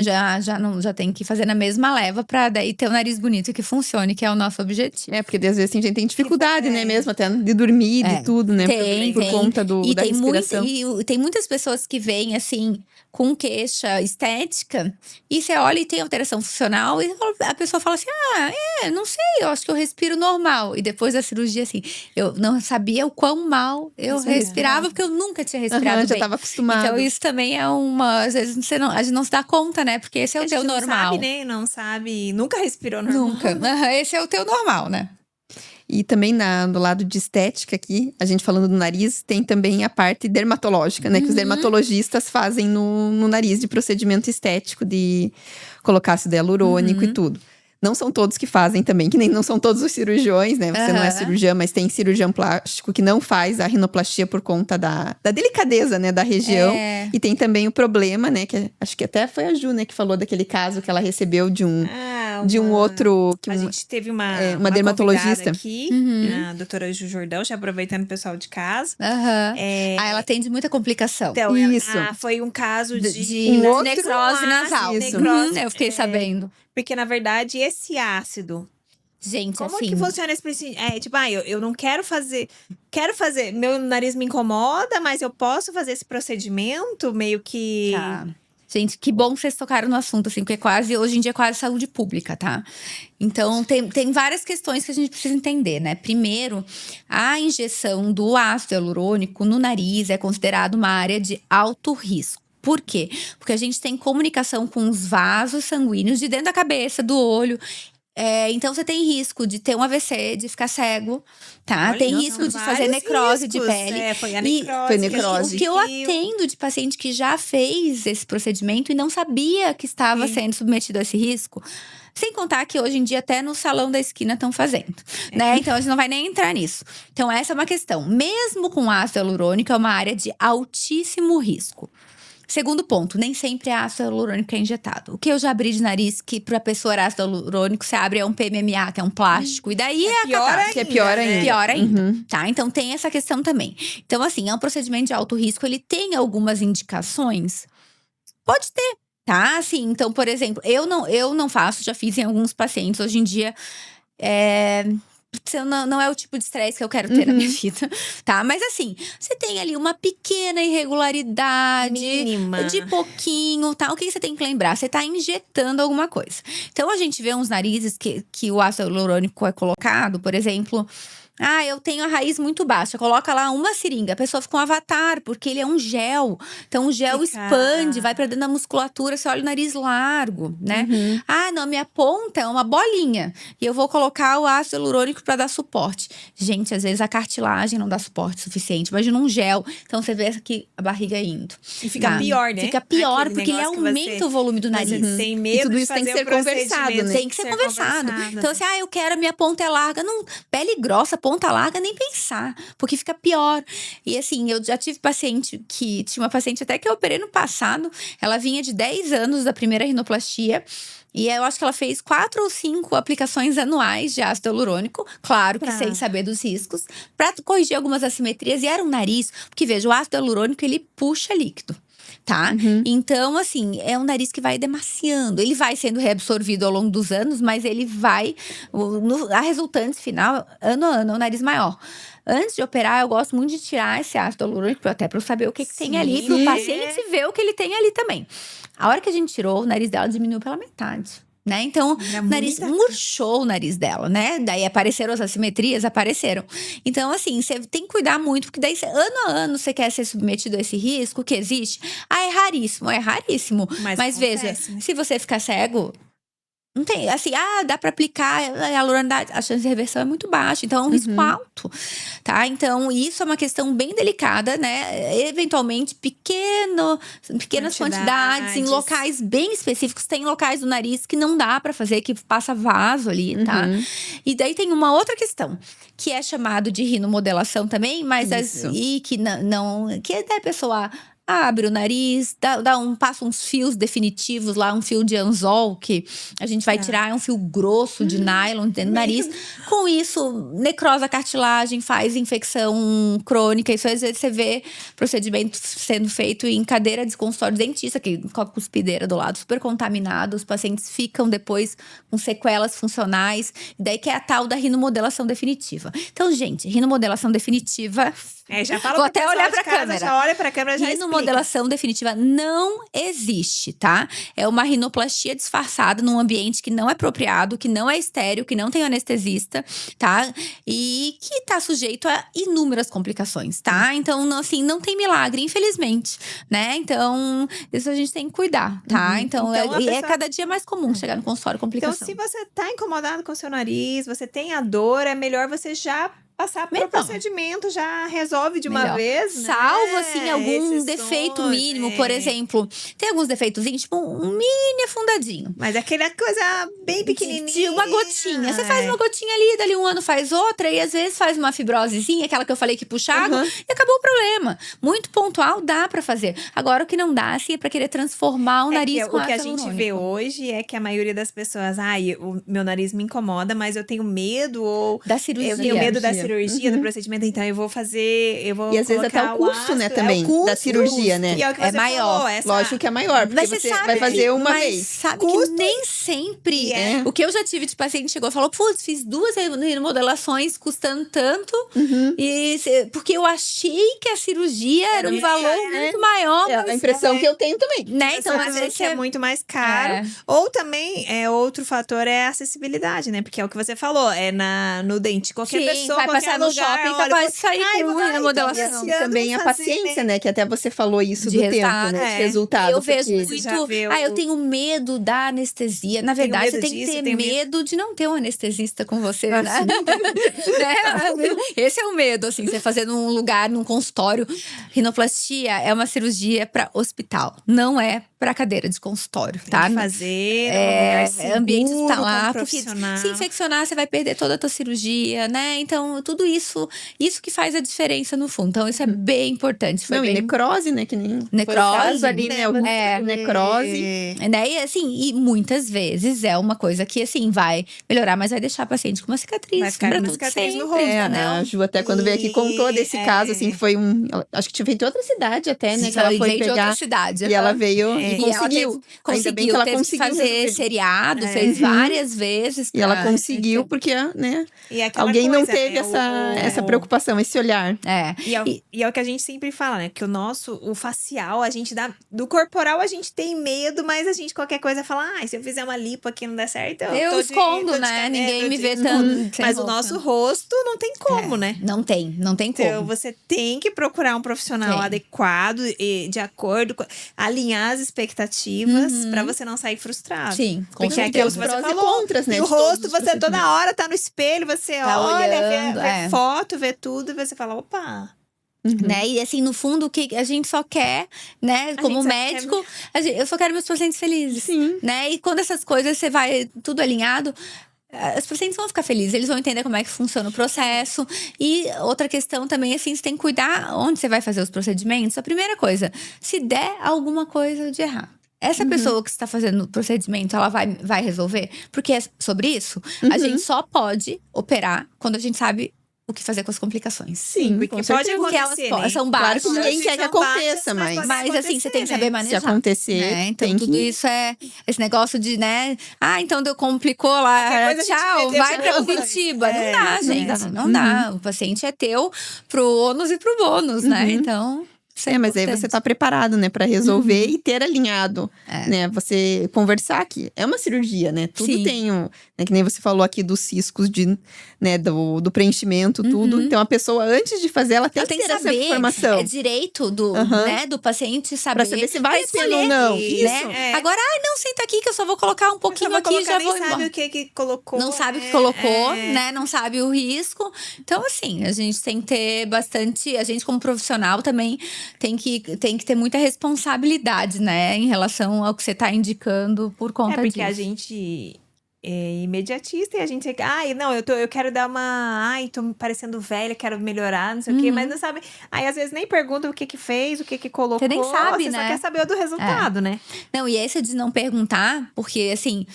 Já tem que fazer na mesma leva pra daí ter o nariz bonito que funcione, que é o nosso objetivo. Porque às vezes tem gente que tem dificuldade, né? Mesmo até de dormir, de tudo, né? Por conta da respiração. E tem muitas pessoas que vêm, assim, com queixa estética. E você olha e tem alteração funcional. E a pessoa fala assim, não sei, eu acho que eu respiro normal. E depois da cirurgia, assim, eu não sabia o quão mal eu respirava. Porque eu nunca tinha respirado já bem. tava acostumado. Então isso também é às vezes a gente não se dá conta, né? Porque esse é o teu normal. Não sabe, né? Não sabe, nunca respirou normal. Nunca. Esse é o teu normal, né? E também do lado de estética aqui, a gente falando do nariz, tem também a parte dermatológica, né? Que os dermatologistas fazem no nariz de procedimento estético, de colocar ácido hialurônico e tudo. Não são todos que fazem também, que nem não são todos os cirurgiões, né? Você não é cirurgião, mas tem cirurgião plástico que não faz a rinoplastia por conta da delicadeza, né? Da região. E tem também o problema, né? Que acho que até foi a Ju, né? Que falou daquele caso que ela recebeu de um outro… A gente teve uma dermatologista aqui, a doutora Ju Jordão, já aproveitando o pessoal de casa. Ela tem de muita complicação. Então, Isso. foi um caso de necrose nasal. Necrose, Eu fiquei sabendo. Porque, na verdade, esse ácido… Gente, Como assim… que funciona esse princípio? Tipo, eu não quero fazer… Quero fazer… Meu nariz me incomoda, mas eu posso fazer esse procedimento meio que… Tá. Gente, que bom que vocês tocaram no assunto, assim, porque hoje em dia é quase saúde pública, tá? Então, tem várias questões que a gente precisa entender, né? Primeiro, a injeção do ácido hialurônico no nariz é considerado uma área de alto risco. Por quê? Porque a gente tem comunicação com os vasos sanguíneos de dentro da cabeça, do olho. Então, você tem risco de ter um AVC, de ficar cego, tá? Olha, tem risco de fazer necrose de pele. Foi a necrose. Foi necrose. O que eu atendo de paciente que já fez esse procedimento e não sabia que estava sendo submetido a esse risco. Sem contar que hoje em dia até no salão da esquina estão fazendo, né? Então a gente não vai nem entrar nisso. Então essa é uma questão. Mesmo com ácido hialurônico, é uma área de altíssimo risco. Segundo ponto, nem sempre é ácido hialurônico que é injetado. O que eu já abri de nariz, que pra pessoa era ácido hialurônico, você abre é um PMMA, que é um plástico. E daí que é pior ainda. Pior ainda, tá? Então tem essa questão também. Então assim, é um procedimento de alto risco, ele tem algumas indicações? Pode ter, tá? Assim, então, por exemplo, eu não faço, já fiz em alguns pacientes. Hoje em dia, não é o tipo de estresse que eu quero ter na minha vida, tá? Mas assim, você tem ali uma pequena irregularidade, mínima, de pouquinho, tá? O que você tem que lembrar? Você tá injetando alguma coisa. Então, a gente vê uns narizes que o ácido hialurônico é colocado, por exemplo… eu tenho a raiz muito baixa. Coloca lá uma seringa. A pessoa fica um avatar, porque ele é um gel. Então, o gel expande, vai pra dentro da musculatura. Você olha o nariz largo, né? Não, a minha ponta é uma bolinha. E eu vou colocar o ácido hialurônico pra dar suporte. Gente, às vezes a cartilagem não dá suporte suficiente. Imagina um gel. Então, você vê aqui a barriga indo. E fica pior, né? Fica pior, porque ele aumenta o volume do nariz. Tem medo e tudo de isso tem que fazer ser conversado, né? Tem que ser conversado. Então, assim, eu quero a minha ponta é larga. Não, pele grossa, ponta larga, nem pensar, porque fica pior. E assim, eu já tive paciente tinha uma paciente até que eu operei no passado, ela vinha de 10 anos da primeira rinoplastia, e eu acho que ela fez 4 ou 5 aplicações anuais de ácido hialurônico, claro que sem saber dos riscos, pra corrigir algumas assimetrias, e era um nariz, porque veja, o ácido hialurônico, ele puxa líquido. Tá? Então, assim, é um nariz que vai demaciando. Ele vai sendo reabsorvido ao longo dos anos, mas ele vai… A resultante final, ano a ano, é um nariz maior. Antes de operar, eu gosto muito de tirar esse ácido hialurônico, até pra eu saber o que tem ali, pro paciente ver o que ele tem ali também. A hora que a gente tirou, o nariz dela diminuiu pela metade. né? Então, Era o nariz muita murchou o nariz dela, né? Daí apareceram as assimetrias, apareceram. Então, assim, você tem que cuidar muito, porque daí ano a ano você quer ser submetido a esse risco que existe. Ah, é raríssimo, é raríssimo. Mas veja, acontece, né? se você ficar cego, não tem, assim, dá pra aplicar a hialuronidade, a chance de reversão é muito baixa, então é um risco alto, tá? Então, isso é uma questão bem delicada, né? Eventualmente, pequenas quantidades, em locais bem específicos. Tem locais do nariz que não dá pra fazer, que passa vaso ali, tá? E daí tem uma outra questão, que é chamado de rinomodelação também, mas que daí a pessoa abre o nariz, passa uns fios definitivos lá, um fio de anzol que a gente vai tirar, é um fio grosso de nylon dentro do nariz. Com isso, necrosa a cartilagem, faz infecção crônica. Isso às vezes você vê procedimento sendo feito em cadeira de consultório de dentista, que com a cuspideira do lado super contaminado, os pacientes ficam depois com sequelas funcionais. Daí que é a tal da rinomodelação definitiva. Então, gente, rinomodelação definitiva… já fala Vou até olhar pra casa, câmera. Já olha pra câmera, já explica. Rinomodelação definitiva não existe, tá? É uma rinoplastia disfarçada num ambiente que não é apropriado, que não é estéril, que não tem anestesista, tá? E que tá sujeito a inúmeras complicações, tá? Então, assim, não tem milagre, infelizmente, né? Então, isso a gente tem que cuidar, tá? Então, é cada dia mais comum chegar no consultório complicação. Então, se você tá incomodado com o seu nariz, você tem a dor, é melhor você já passar pro procedimento, já resolve de uma vez, né? Salvo, assim, algum defeito mínimo. Por exemplo, tem alguns defeitos, tipo um mini afundadinho. Mas aquela coisa bem pequenininha. De uma gotinha. Você faz uma gotinha ali, dali um ano faz outra. E às vezes faz uma fibrosezinha, aquela que eu falei que puxa água. E acabou o problema. Muito pontual, dá pra fazer. Agora, o que não dá, assim, é pra querer transformar o nariz com o que a gente vê hoje é que a maioria das pessoas… o meu nariz me incomoda, mas eu tenho medo ou… da cirurgia. Eu tenho medo da cirurgia, do procedimento, então eu vou fazer… E às vezes até o custo, né, também, da cirurgia, né? E é o que você maior. falou, Lógico que é maior, porque você vai fazer uma vez. Sabe que nem sempre. O que eu já tive de paciente chegou e falou, putz, fiz 2 remodelações custando tanto. Porque eu achei que a cirurgia era um valor muito maior. É a impressão que eu tenho também. Né? Então, às vezes é muito mais caro. Ou também, outro fator é a acessibilidade, né? Porque é o que você falou, no dente. Qualquer pessoa, vai qualquer passar no lugar, shopping, capaz de sair com remodelação. E também a paciência, né? Que até você falou isso de do resultado, tempo, né? De resultado. Eu vejo muito… eu tenho medo da anestesia. Na verdade, você tem que ter medo de não ter um anestesista com você, né? Esse é o medo, assim. Você fazer num lugar, num consultório. Rinoplastia é uma cirurgia para hospital. Não é para cadeira de consultório, tá? Tem que fazer ambiente hospitalar, porque se infeccionar, você vai perder toda a tua cirurgia, né? Então, tudo isso que faz a diferença no fundo. Então, isso é bem importante. E necrose, né? Que nem necrose ali, né? Necrose. Né? E assim, e muitas vezes é uma coisa que, assim, vai melhorar, mas vai deixar a paciente com uma cicatriz. Vai ficar com uma cicatriz no rosto, né? A Ju até quando veio aqui contou desse caso, assim, que foi acho que tinha feito em outra cidade até, né? Que ela foi pegar. De outra cidade. E ela veio e conseguiu. Ainda bem que ela teve conseguiu que fazer seriado, fez várias vezes. E ela conseguiu, porque, né? Alguém não teve essa preocupação, esse olhar. E é o que a gente sempre fala, né? Que o facial, a gente dá… Do corporal, a gente tem medo, mas a gente, qualquer coisa, fala… se eu fizer uma lipo aqui não der certo, eu escondo, né? Ninguém me vê tanto. Mas o nosso rosto não tem como, né? Não tem como. Então, você tem que procurar um profissional adequado e de acordo com… Alinhar as expectativas pra você não sair frustrado. Sim, porque é aquilo que você falou. Contras, né? E o rosto, você toda hora tá no espelho, você olha, olhando, vê foto, vê tudo, e você fala, opa… Né? E assim, no fundo, o que a gente só quer, né? Como médico, eu só quero meus pacientes felizes. Sim. Né? E quando essas coisas, você vai tudo alinhado, os pacientes vão ficar felizes, eles vão entender como é que funciona o processo. E outra questão também, assim, você tem que cuidar onde você vai fazer os procedimentos. A primeira coisa, se der alguma coisa de errado, essa pessoa que está fazendo o procedimento, ela vai resolver? Porque é sobre isso. A gente só pode operar quando a gente sabe o que fazer com as complicações. Sim, porque pode acontecer, elas são baixas. Claro que ninguém quer que aconteça, mas assim, você tem que saber manejar. Se acontecer, né? Então, tudo isso é esse negócio de, né? Então complicou lá, tchau, vai pra Curitiba. Não dá, gente. Não dá. O paciente é teu pro ônus e pro bônus, né? Então… Isso é mas aí importante. você tá preparado, né, pra resolver e ter alinhado, né? Você conversar que é uma cirurgia, né? Tudo Sim. tem um, né, que nem você falou aqui dos ciscos né, do preenchimento, tudo. Então a pessoa, antes de fazer, ela tem Ela que tem ter que essa saber, informação. é direito do, né, do paciente saber. Pra saber se vai ser ou escolher, não. né? Isso. Agora, não, senta aqui que eu só vou colocar um pouquinho aqui e já nem vou sabe embora. o que colocou. Não sabe o que colocou, né? Não sabe o risco. Então, assim, a gente tem que ter bastante… A gente, como profissional, também tem que ter muita responsabilidade, né? Em relação ao que você tá indicando por conta porque disso. a gente é imediatista e a gente… Ai, não, eu quero dar uma… Ai, tô me parecendo velha, quero melhorar, não sei o quê. Mas não sabe… Aí, às vezes, nem pergunta o que fez, o que colocou. Você nem sabe, você né? só quer saber do resultado, né? Não, e esse de não perguntar, porque assim…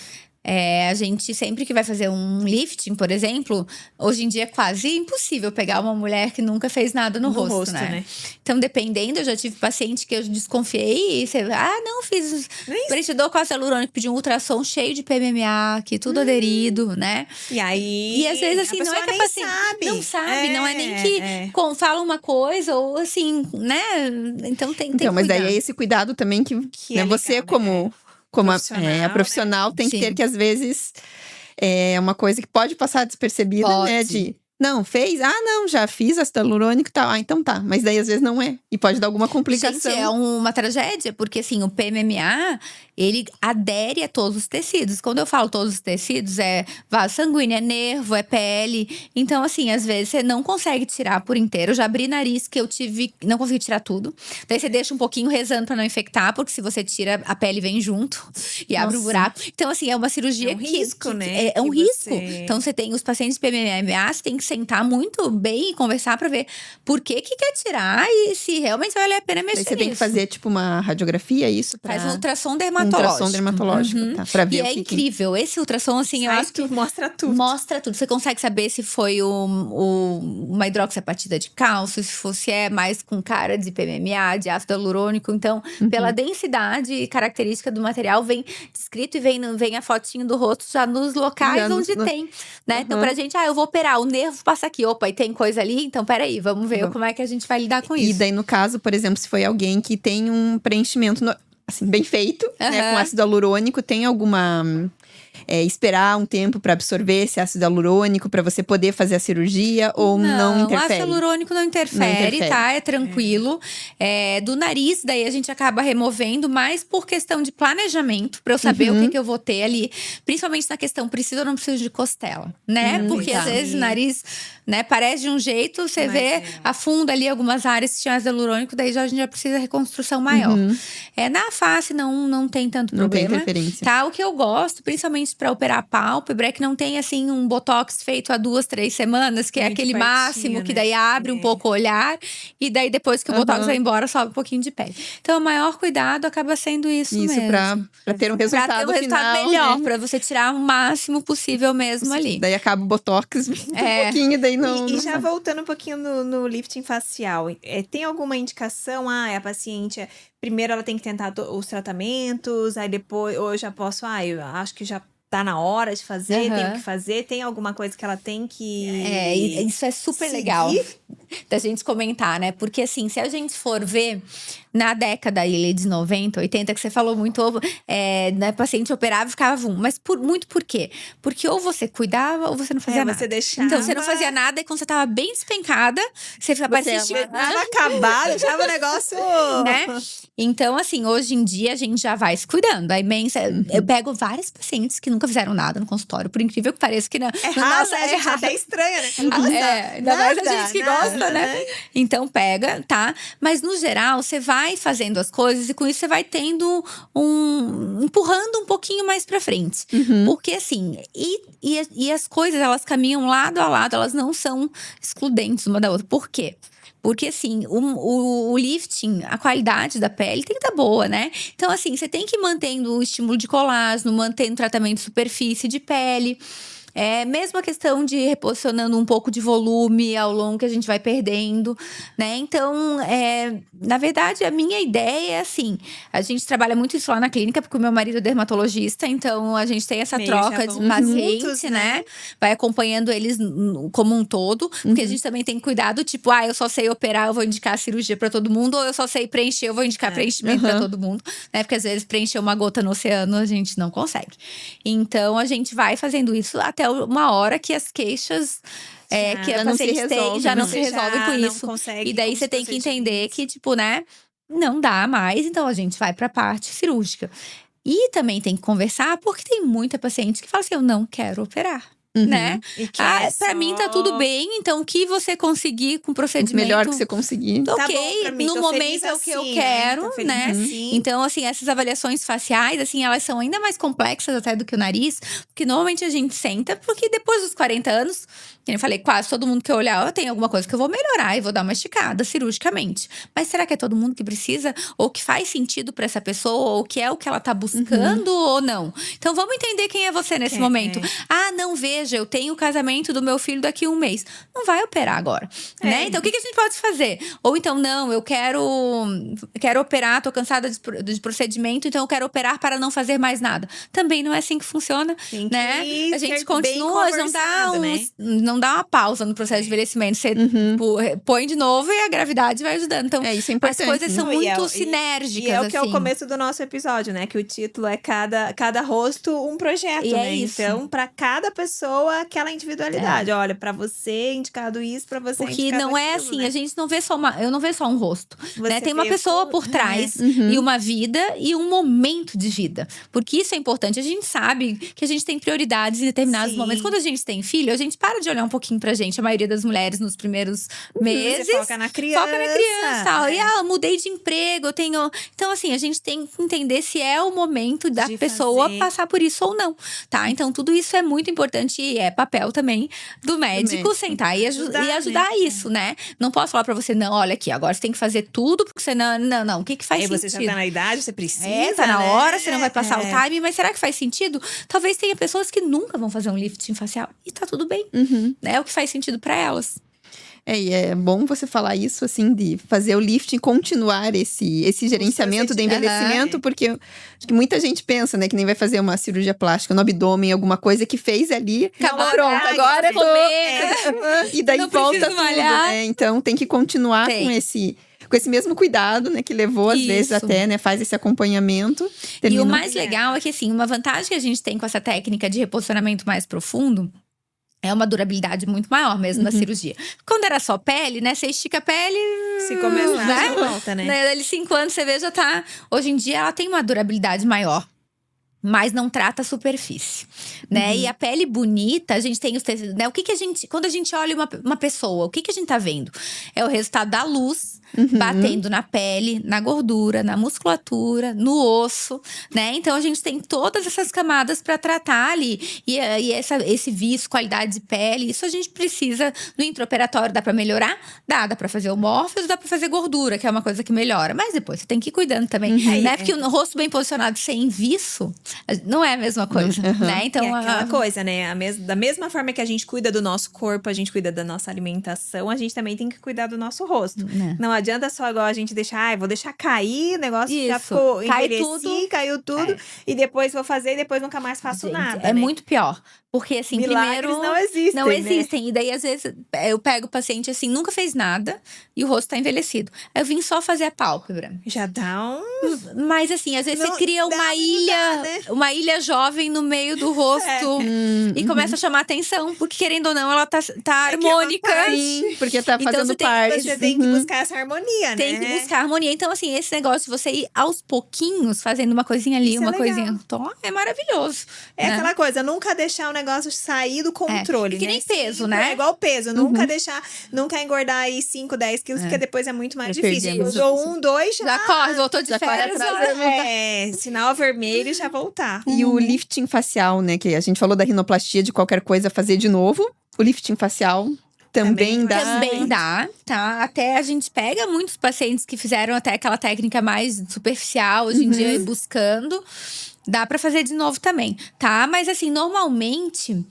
a gente sempre que vai fazer um lifting, por exemplo, hoje em dia é quase impossível pegar uma mulher que nunca fez nada no rosto, né? Então, dependendo, eu já tive paciente que eu desconfiei e você… não, fiz preenchidor com ácido hialurônico, pedi um ultrassom cheio de PMMA, aqui tudo aderido, né? E aí… E às vezes, assim, não é que a paciente não sabe, não é nem que fala uma coisa ou assim, né? Então, tem que mas cuidar. daí é esse cuidado também que né, você como a profissional tem que ter, que às vezes é uma coisa que pode passar despercebida, né? Não, fez? Não, já fiz ácido hialurônico e tal. Então tá. Mas daí às vezes não é. E pode dar alguma complicação. Gente, é uma tragédia, porque assim, o PMMA, ele adere a todos os tecidos. Quando eu falo todos os tecidos, é vaso sanguíneo, é nervo, é pele. Então, assim, às vezes você não consegue tirar por inteiro. Eu já abri nariz que eu não consegui tirar tudo. Daí você deixa um pouquinho rezando pra não infectar, porque se você tira, a pele vem junto e abre um buraco. Então, assim, é uma cirurgia é um risco, né? É um risco. Então, você tem os pacientes PMMA, você tem que sentar muito bem e conversar pra ver por que quer tirar e se realmente vai valer a pena mexer nisso. Você tem que fazer, tipo, uma radiografia, isso? Faz um ultrassom dermatológico. Um ultrassom dermatológico, tá? Pra ver é incrível. Esse ultrassom, assim, eu acho que… mostra tudo. Mostra tudo. Você consegue saber se foi uma hidroxiapatita de cálcio, se é mais com cara de PMMA, de ácido hialurônico. Então, pela densidade e característica do material, vem descrito e vem a fotinho do rosto já nos locais onde tem, né? Então, pra gente, eu vou operar, o nervo passa aqui. Opa, e tem coisa ali? Então, peraí, vamos ver como é que a gente vai lidar com isso. E daí, no caso, por exemplo, se foi alguém que tem um preenchimento, assim, bem feito, né? Com ácido hialurônico, tem alguma… esperar um tempo para absorver esse ácido hialurônico para você poder fazer a cirurgia ou não interfere? O ácido hialurônico não interfere, tá? É tranquilo. Do nariz, daí a gente acaba removendo, mais por questão de planejamento, para eu saber o que eu vou ter ali. Principalmente na questão, preciso ou não preciso de costela, né? Porque às vezes o nariz, né, parece de um jeito, você vê afunda ali algumas áreas que tinham ácido hialurônico, daí a gente já precisa de reconstrução maior. Na face não tem tanto problema. Não tem interferência. Tá? O que eu gosto, principalmente para operar a pálpebra, é que não tem assim um botox feito há 2, 3 semanas, que é aquele máximo, que daí abre um pouco o olhar, e daí depois que o botox vai embora, sobe um pouquinho de pele. Então, o maior cuidado acaba sendo isso mesmo. Pra ter um resultado pra ter um resultado final, melhor, né? pra você tirar o máximo possível mesmo ali. Daí acaba o botox um pouquinho, daí não… E já voltando um pouquinho no lifting facial, tem alguma indicação? A paciente… Primeiro ela tem que tentar os tratamentos, aí depois… Ou eu já posso… eu acho que já tá na hora de fazer, tenho que fazer. Tem alguma coisa que ela tem que… Isso é super legal da gente comentar, né? Porque assim, se a gente for ver… Na década ali de 90, 80, que você falou muito, né, paciente operava e ficava vum. Mas muito por quê? Porque ou você cuidava ou você não fazia nada. Você deixava… Então, você não fazia nada e quando você tava bem despencada, você ficava assistindo… Tava acabado, deixava o negócio… Né? Então, assim, hoje em dia a gente já vai se cuidando. Eu pego vários pacientes que nunca fizeram nada no consultório, por incrível que pareça que não. Nossa, a gente até estranha, né? Ainda mais a gente que gosta, né? Então pega, tá? Mas no geral, você vai fazendo as coisas e com isso você vai tendo empurrando um pouquinho mais pra frente. Porque assim, e as coisas, elas caminham lado a lado, elas não são excludentes uma da outra. Por quê? Porque, assim, o lifting, a qualidade da pele tem que estar boa, né? Então, assim, você tem que ir mantendo o estímulo de colágeno, mantendo o tratamento de superfície de pele. Mesmo a questão de reposicionando um pouco de volume ao longo que a gente vai perdendo, né? Então, na verdade, a minha ideia é assim, a gente trabalha muito isso lá na clínica, porque o meu marido é dermatologista, então a gente tem essa Meio troca já de vão paciente, juntos, né? Vai acompanhando eles como um todo, porque a gente também tem cuidado, tipo, eu só sei operar, eu vou indicar a cirurgia pra todo mundo, ou eu só sei preencher, eu vou indicar preenchimento pra todo mundo, né? Porque às vezes preencher uma gota no oceano a gente não consegue. Então a gente vai fazendo isso até uma hora que as queixas que Já a não se paciente tem resolve, já não né? se resolvem com não isso. consegue E daí com você os tem que entender procedimentos. que, tipo, né, não dá mais, então a gente vai pra parte cirúrgica. E também tem que conversar, porque tem muita paciente que fala assim: eu não quero operar. Né? E que é Pra mim tá tudo bem, então o que você conseguir com o O procedimento. melhor que você conseguir. Tá Ok, bom pra mim, no tô momento feliz é o que eu assim, quero, Tô feliz né? assim. Então, assim, essas avaliações faciais, assim, elas são ainda mais complexas até do que o nariz, porque normalmente a gente senta, porque depois dos 40 anos, como eu falei, quase todo mundo que eu olhar, eu tenho alguma coisa que eu vou melhorar e vou dar uma esticada cirurgicamente. Mas será que é todo mundo que precisa? Ou que faz sentido pra essa pessoa? Ou que é o que ela tá buscando ou não? Então, vamos entender quem é você nesse momento. Não, veja, eu tenho o casamento do meu filho daqui a um mês. Não vai operar agora, né? Então, o que a gente pode fazer? Ou então, não, eu quero operar, tô cansada de procedimento, então eu quero operar para não fazer mais nada. Também não é assim que funciona, Tem que né? A gente ser continua, bem conversado, né? não dá uma pausa no processo de envelhecimento. Você põe de novo e a gravidade vai ajudando. Então, Isso é as importante. coisas são Não, muito sinérgicas, E é o que é o assim. começo do nosso episódio, né? Que o título é cada rosto um projeto, E é né? isso. Então, pra cada pessoa, aquela individualidade. Olha, pra você é indicado isso, pra você é Porque indicado não é aquilo, assim, né? a gente não vê só eu não vejo só um rosto, né? Você Tem uma vê pessoa o- por trás e uma vida e um momento de vida. Porque isso é importante. A gente sabe que a gente tem prioridades em determinados Sim. momentos. Quando a gente tem filho, a gente para de olhar um pouquinho pra gente. A maioria das mulheres nos primeiros meses Você foca na criança. Foca na criança, tal. E eu mudei de emprego, eu tenho. Então, assim, a gente tem que entender se é o momento da De pessoa fazer. passar por isso ou não, tá? Então, tudo isso é muito importante e é papel também do médico sentar e ajudar né? isso, né? Não posso falar pra você, não, olha aqui, agora você tem que fazer tudo, porque você não. O que faz Aí sentido? você já tá na idade, você precisa. Tá na hora, né? você não vai passar o time, mas será que faz sentido? Talvez tenha pessoas que nunca vão fazer um lifting facial e tá tudo bem. É o que faz sentido pra elas. E é bom você falar isso, assim, de fazer o lifting, continuar esse gerenciamento do envelhecimento, porque acho que muita gente pensa, né, que nem vai fazer uma cirurgia plástica no abdômen, alguma coisa que fez ali. Acabou, Pronto, agora eu tô. E daí Não volta preciso tudo, malhar. né? Então tem que continuar com esse mesmo cuidado, né, que levou às vezes Isso. até, né, faz esse acompanhamento. E o mais legal é que, assim, uma vantagem que a gente tem com essa técnica de reposicionamento mais profundo é uma durabilidade muito maior mesmo na cirurgia. Quando era só pele, né? Você estica a pele. Se começar, né? já volta, né? Dali 5 anos você vê, já tá. Hoje em dia ela tem uma durabilidade maior. Mas não trata a superfície, né? E a pele bonita, a gente tem os tecidos, né? O que a gente… Quando a gente olha uma pessoa, o que a gente tá vendo? É o resultado da luz batendo na pele, na gordura, na musculatura, no osso, né? Então, a gente tem todas essas camadas pra tratar ali. E esse vício, qualidade de pele, isso a gente precisa… No intraoperatório dá pra melhorar? Dá pra fazer o Morpheus, dá pra fazer gordura, que é uma coisa que melhora. Mas depois você tem que ir cuidando também, né? Porque o rosto bem posicionado sem viço não é a mesma coisa, né? Então, É aquela coisa, né? Da mesma forma que a gente cuida do nosso corpo, a gente cuida da nossa alimentação, a gente também tem que cuidar do nosso rosto. Não adianta só igual a gente deixar, vou deixar cair, o negócio já ficou caiu tudo, e depois vou fazer e depois nunca mais faço nada. É né? muito pior. Porque, assim, Milagres primeiro… não existem, Não né? existem. E daí, às vezes, eu pego o paciente, assim, nunca fez nada e o rosto tá envelhecido. Aí eu vim só fazer a pálpebra. Já dá um… Mas, assim, às vezes Não, você cria dá, uma ilha, né? uma ilha jovem no meio do rosto e começa a chamar atenção, porque, querendo ou não, ela tá harmônica. Sim, porque tá Então, fazendo você tem- parte. Você tem que buscar essa harmonia, né? Tem que buscar harmonia. Então, assim, esse negócio de você ir aos pouquinhos, fazendo uma coisinha ali, Isso uma é legal. coisinha… É maravilhoso. É né? aquela coisa, nunca deixar o negócio sair do controle, É que né? nem peso, Sempre né? É igual peso, nunca engordar aí 5, 10 quilos, porque depois é muito mais Já difícil. perdemos Usou 1, 2, Já corre, voltou de já corre férias. atrás, sinal vermelho, já voltar. E o lifting facial, né? Que a gente falou da rinoplastia, de qualquer coisa fazer de novo. O lifting facial também dá. Também dá, tá? Até a gente pega muitos pacientes que fizeram até aquela técnica mais superficial, hoje em dia buscando. Dá pra fazer de novo também, tá? Mas assim, normalmente…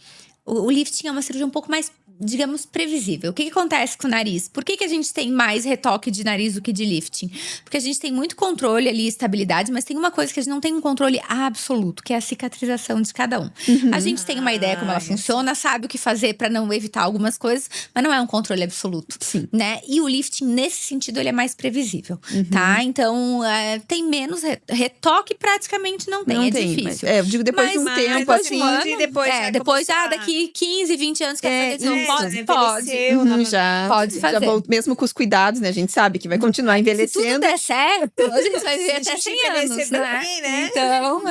o lifting é uma cirurgia um pouco mais, digamos, previsível. O que acontece com o nariz? Por que a gente tem mais retoque de nariz do que de lifting? Porque a gente tem muito controle ali, estabilidade, mas tem uma coisa que a gente não tem um controle absoluto, que é a cicatrização de cada um. A gente tem uma ideia como ela funciona, sabe o que fazer pra não evitar algumas coisas, mas não é um controle absoluto, né? E o lifting, nesse sentido, ele é mais previsível, tá? Então, tem menos retoque, praticamente não tem, difícil. Eu digo depois de um tempo, assim… Depois daqui 15, 20 anos que pode pode fazer. Mesmo com os cuidados, né? A gente sabe que vai continuar envelhecendo. Se tudo der certo, a gente vai viver até 100 anos, né? Então…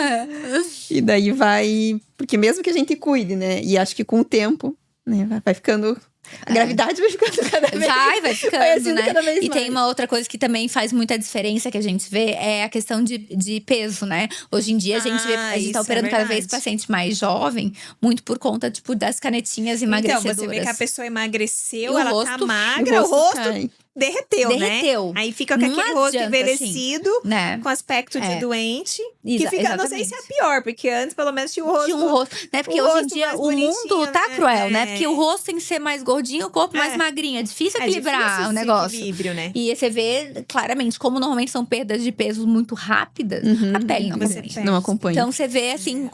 E daí vai… Porque mesmo que a gente cuide, né? E acho que com o tempo, né? Vai ficando… A gravidade vai ficando cada vez… Vai ficando, né? Cada vez e mais. tem uma outra coisa que também faz muita diferença que a gente vê, é a questão de peso, né? Hoje em dia, a gente tá operando cada vez paciente mais jovem, muito por conta, tipo, das canetinhas emagrecedoras. Então, você vê que a pessoa emagreceu, E ela rosto, tá magra, o rosto cai. derreteu, né? Aí fica com aquele rosto envelhecido, assim, né? com aspecto de doente. Que fica, Exatamente. não sei se é pior, porque antes pelo menos tinha o rosto… Tinha um rosto, né? Porque hoje em dia o mundo tá cruel, né? Porque o rosto tem que ser mais gordinho, o corpo mais magrinho. É difícil equilibrar o negócio. Equilíbrio, né? E você vê claramente, como normalmente são perdas de peso muito rápidas, a pele não acompanha. Então você vê assim,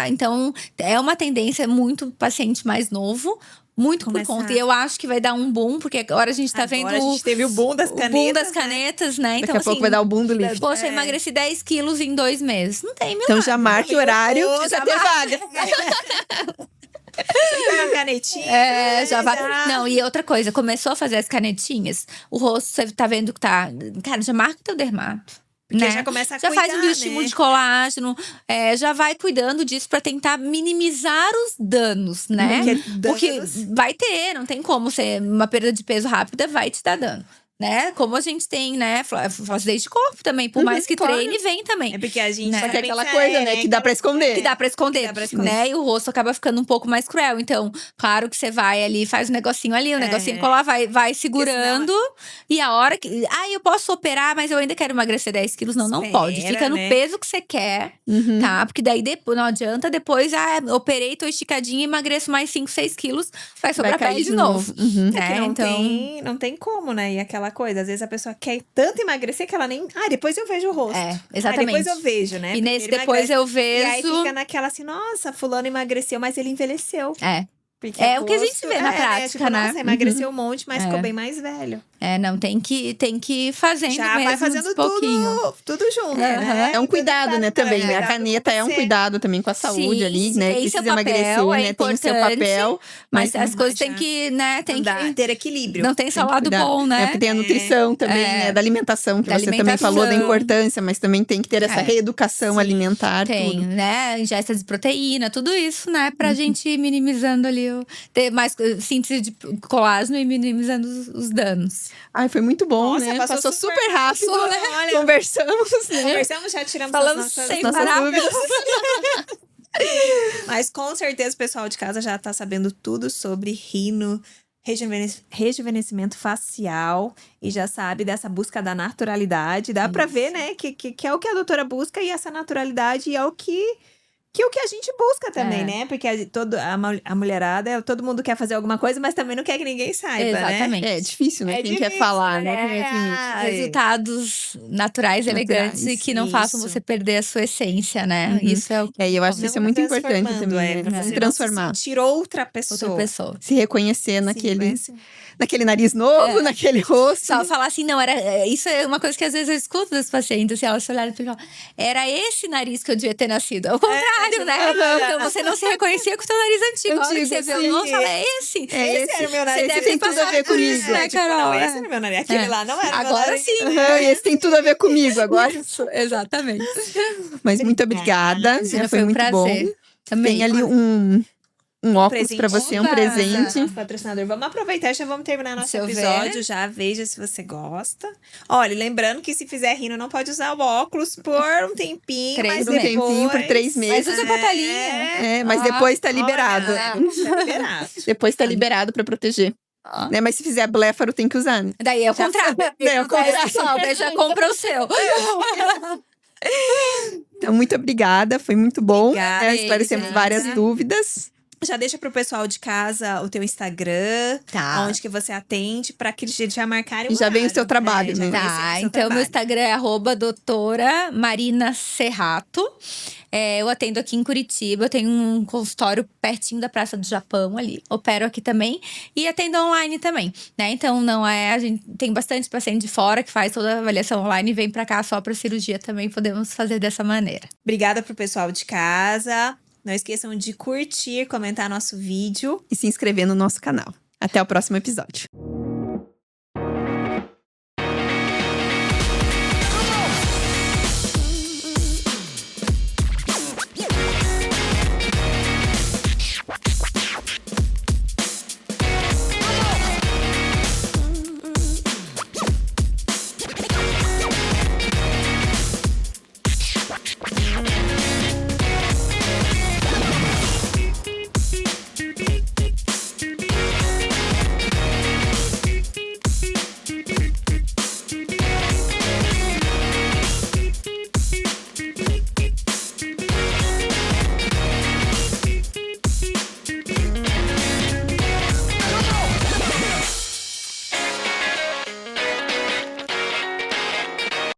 Então é uma tendência muito paciente mais novo. Muito por conta. E eu acho que vai dar um boom, porque agora a gente tá vendo… Agora a gente teve o boom das canetas. O boom das canetas, né? Então, daqui a pouco vai dar o boom do lifting. Poxa, eu emagreci 10 quilos em 2 meses. Não tem milagre. Então já marque o horário que já tem vaga. Você uma canetinha. Já vai. Não, e outra coisa, começou a fazer as canetinhas, o rosto, você tá vendo que tá… Cara, já marca o teu dermato. Porque né? já começa a cuidar, faz um bioestímulo de colágeno, já vai cuidando disso pra tentar minimizar os danos, né? Porque vai ter, não tem como ser uma perda de peso rápida, vai te dar dano. Né? Como a gente tem, né? Flacidez de corpo também. Por mais que treine, vem também. É porque a gente… Só que é aquela coisa, né? Que dá pra esconder. Que dá pra esconder, né? E o rosto acaba ficando um pouco mais cruel. Então, claro que você vai ali, faz um negocinho ali, negocinho colar, vai segurando. E a hora que… eu posso operar, mas eu ainda quero emagrecer 10 quilos. Não pode. Fica no peso que você quer, tá? Porque daí depois, não adianta. Depois, operei, tô esticadinha, emagreço mais 5, 6 quilos. Vai sobrar pele de novo. Não tem como, né? E aquela coisa, às vezes a pessoa quer tanto emagrecer que ela nem… depois eu vejo o rosto. Exatamente. Depois eu vejo, né? E nesse depois eu vejo… E aí fica naquela assim, nossa, fulano emagreceu, mas ele envelheceu. Porque o que a gente vê na prática, né? Nossa, emagreceu um monte, mas ficou bem mais velho. Não, tem que ir fazendo já mesmo, vai fazendo tudo junto, né? É um cuidado, né, também. A caneta é um cuidado também com a saúde ali, né? Tem precisa seu papel, emagrecer, né? Tem o seu papel. Mas as coisas tem que, né? Tem que ter equilíbrio. Não tem só lado bom, né? Porque tem a nutrição também, né? Da alimentação, que você também falou da importância. Mas também tem que ter essa reeducação alimentar, tem, tudo. Né? Ingesta de proteína, tudo isso, né? Pra gente ir minimizando ali, ter mais síntese de colágeno e minimizando os danos. Ai, foi muito bom, Nossa, né? passou super rápido, né? Olha, conversamos, né? Conversamos, já tiramos Falamos as nossas dúvidas. Mas com certeza o pessoal de casa já tá sabendo tudo sobre rino, rejuvenescimento facial e já sabe dessa busca da naturalidade. Dá pra ver, né, que é o que a doutora busca, e essa naturalidade é o que a gente busca também, né? Porque a mulherada, todo mundo quer fazer alguma coisa, mas também não quer que ninguém saiba, Exatamente. né? É difícil, né? Quem quer falar, né? Resultados naturais, elegantes e que não façam você perder a sua essência, né? Isso é o que… E eu acho que isso é muito importante também, né? Se transformar. Sentir outra pessoa. Se reconhecer naquele nariz novo, naquele rosto. Só falar assim, não, isso é uma coisa que às vezes eu escuto das pacientes, assim, elas se olharem e falam, era esse nariz que eu devia ter nascido. Ao contrário, né? Então você não se reconhecia com o seu nariz antigo. A hora que você viu, nossa, é esse. Esse era o meu nariz. Esse tem tudo a ver comigo. Né, Carol? Esse era o meu nariz. Aquele lá não era agora sim. Esse tem tudo a ver comigo agora. Exatamente. Mas muito obrigada. Foi muito bom. Também. Tem ali um óculos pra você, um presente. Patrocinador. Vamos aproveitar, já vamos terminar nosso episódio. Já veja se você gosta. Olha, lembrando que se fizer rino, não pode usar o óculos por um tempinho. Por 3 meses. Mas usa com a talinha. Mas depois tá liberado. Tá liberado. Depois tá liberado pra proteger. Né? Mas se fizer bléfaro, tem que usar, né? Daí é o contrário. Daí já compra o seu. Então, muito obrigada. Foi muito bom. Obrigada, esclarecemos várias dúvidas. Já deixa pro pessoal de casa o teu Instagram, Tá. onde que você atende, pra que eles já marcarem o Já vem o horário, seu trabalho, já né? vem o Tá, seu então meu trabalho. Instagram é @doutora Marina Serrato. Eu atendo aqui em Curitiba, eu tenho um consultório pertinho da Praça do Japão ali. Opero aqui também e atendo online também, né? Então não é, a gente tem bastante paciente de fora que faz toda a avaliação online e vem pra cá só pra cirurgia também, podemos fazer dessa maneira. Obrigada pro pessoal de casa. Não esqueçam de curtir, comentar nosso vídeo. E se inscrever no nosso canal. Até o próximo episódio.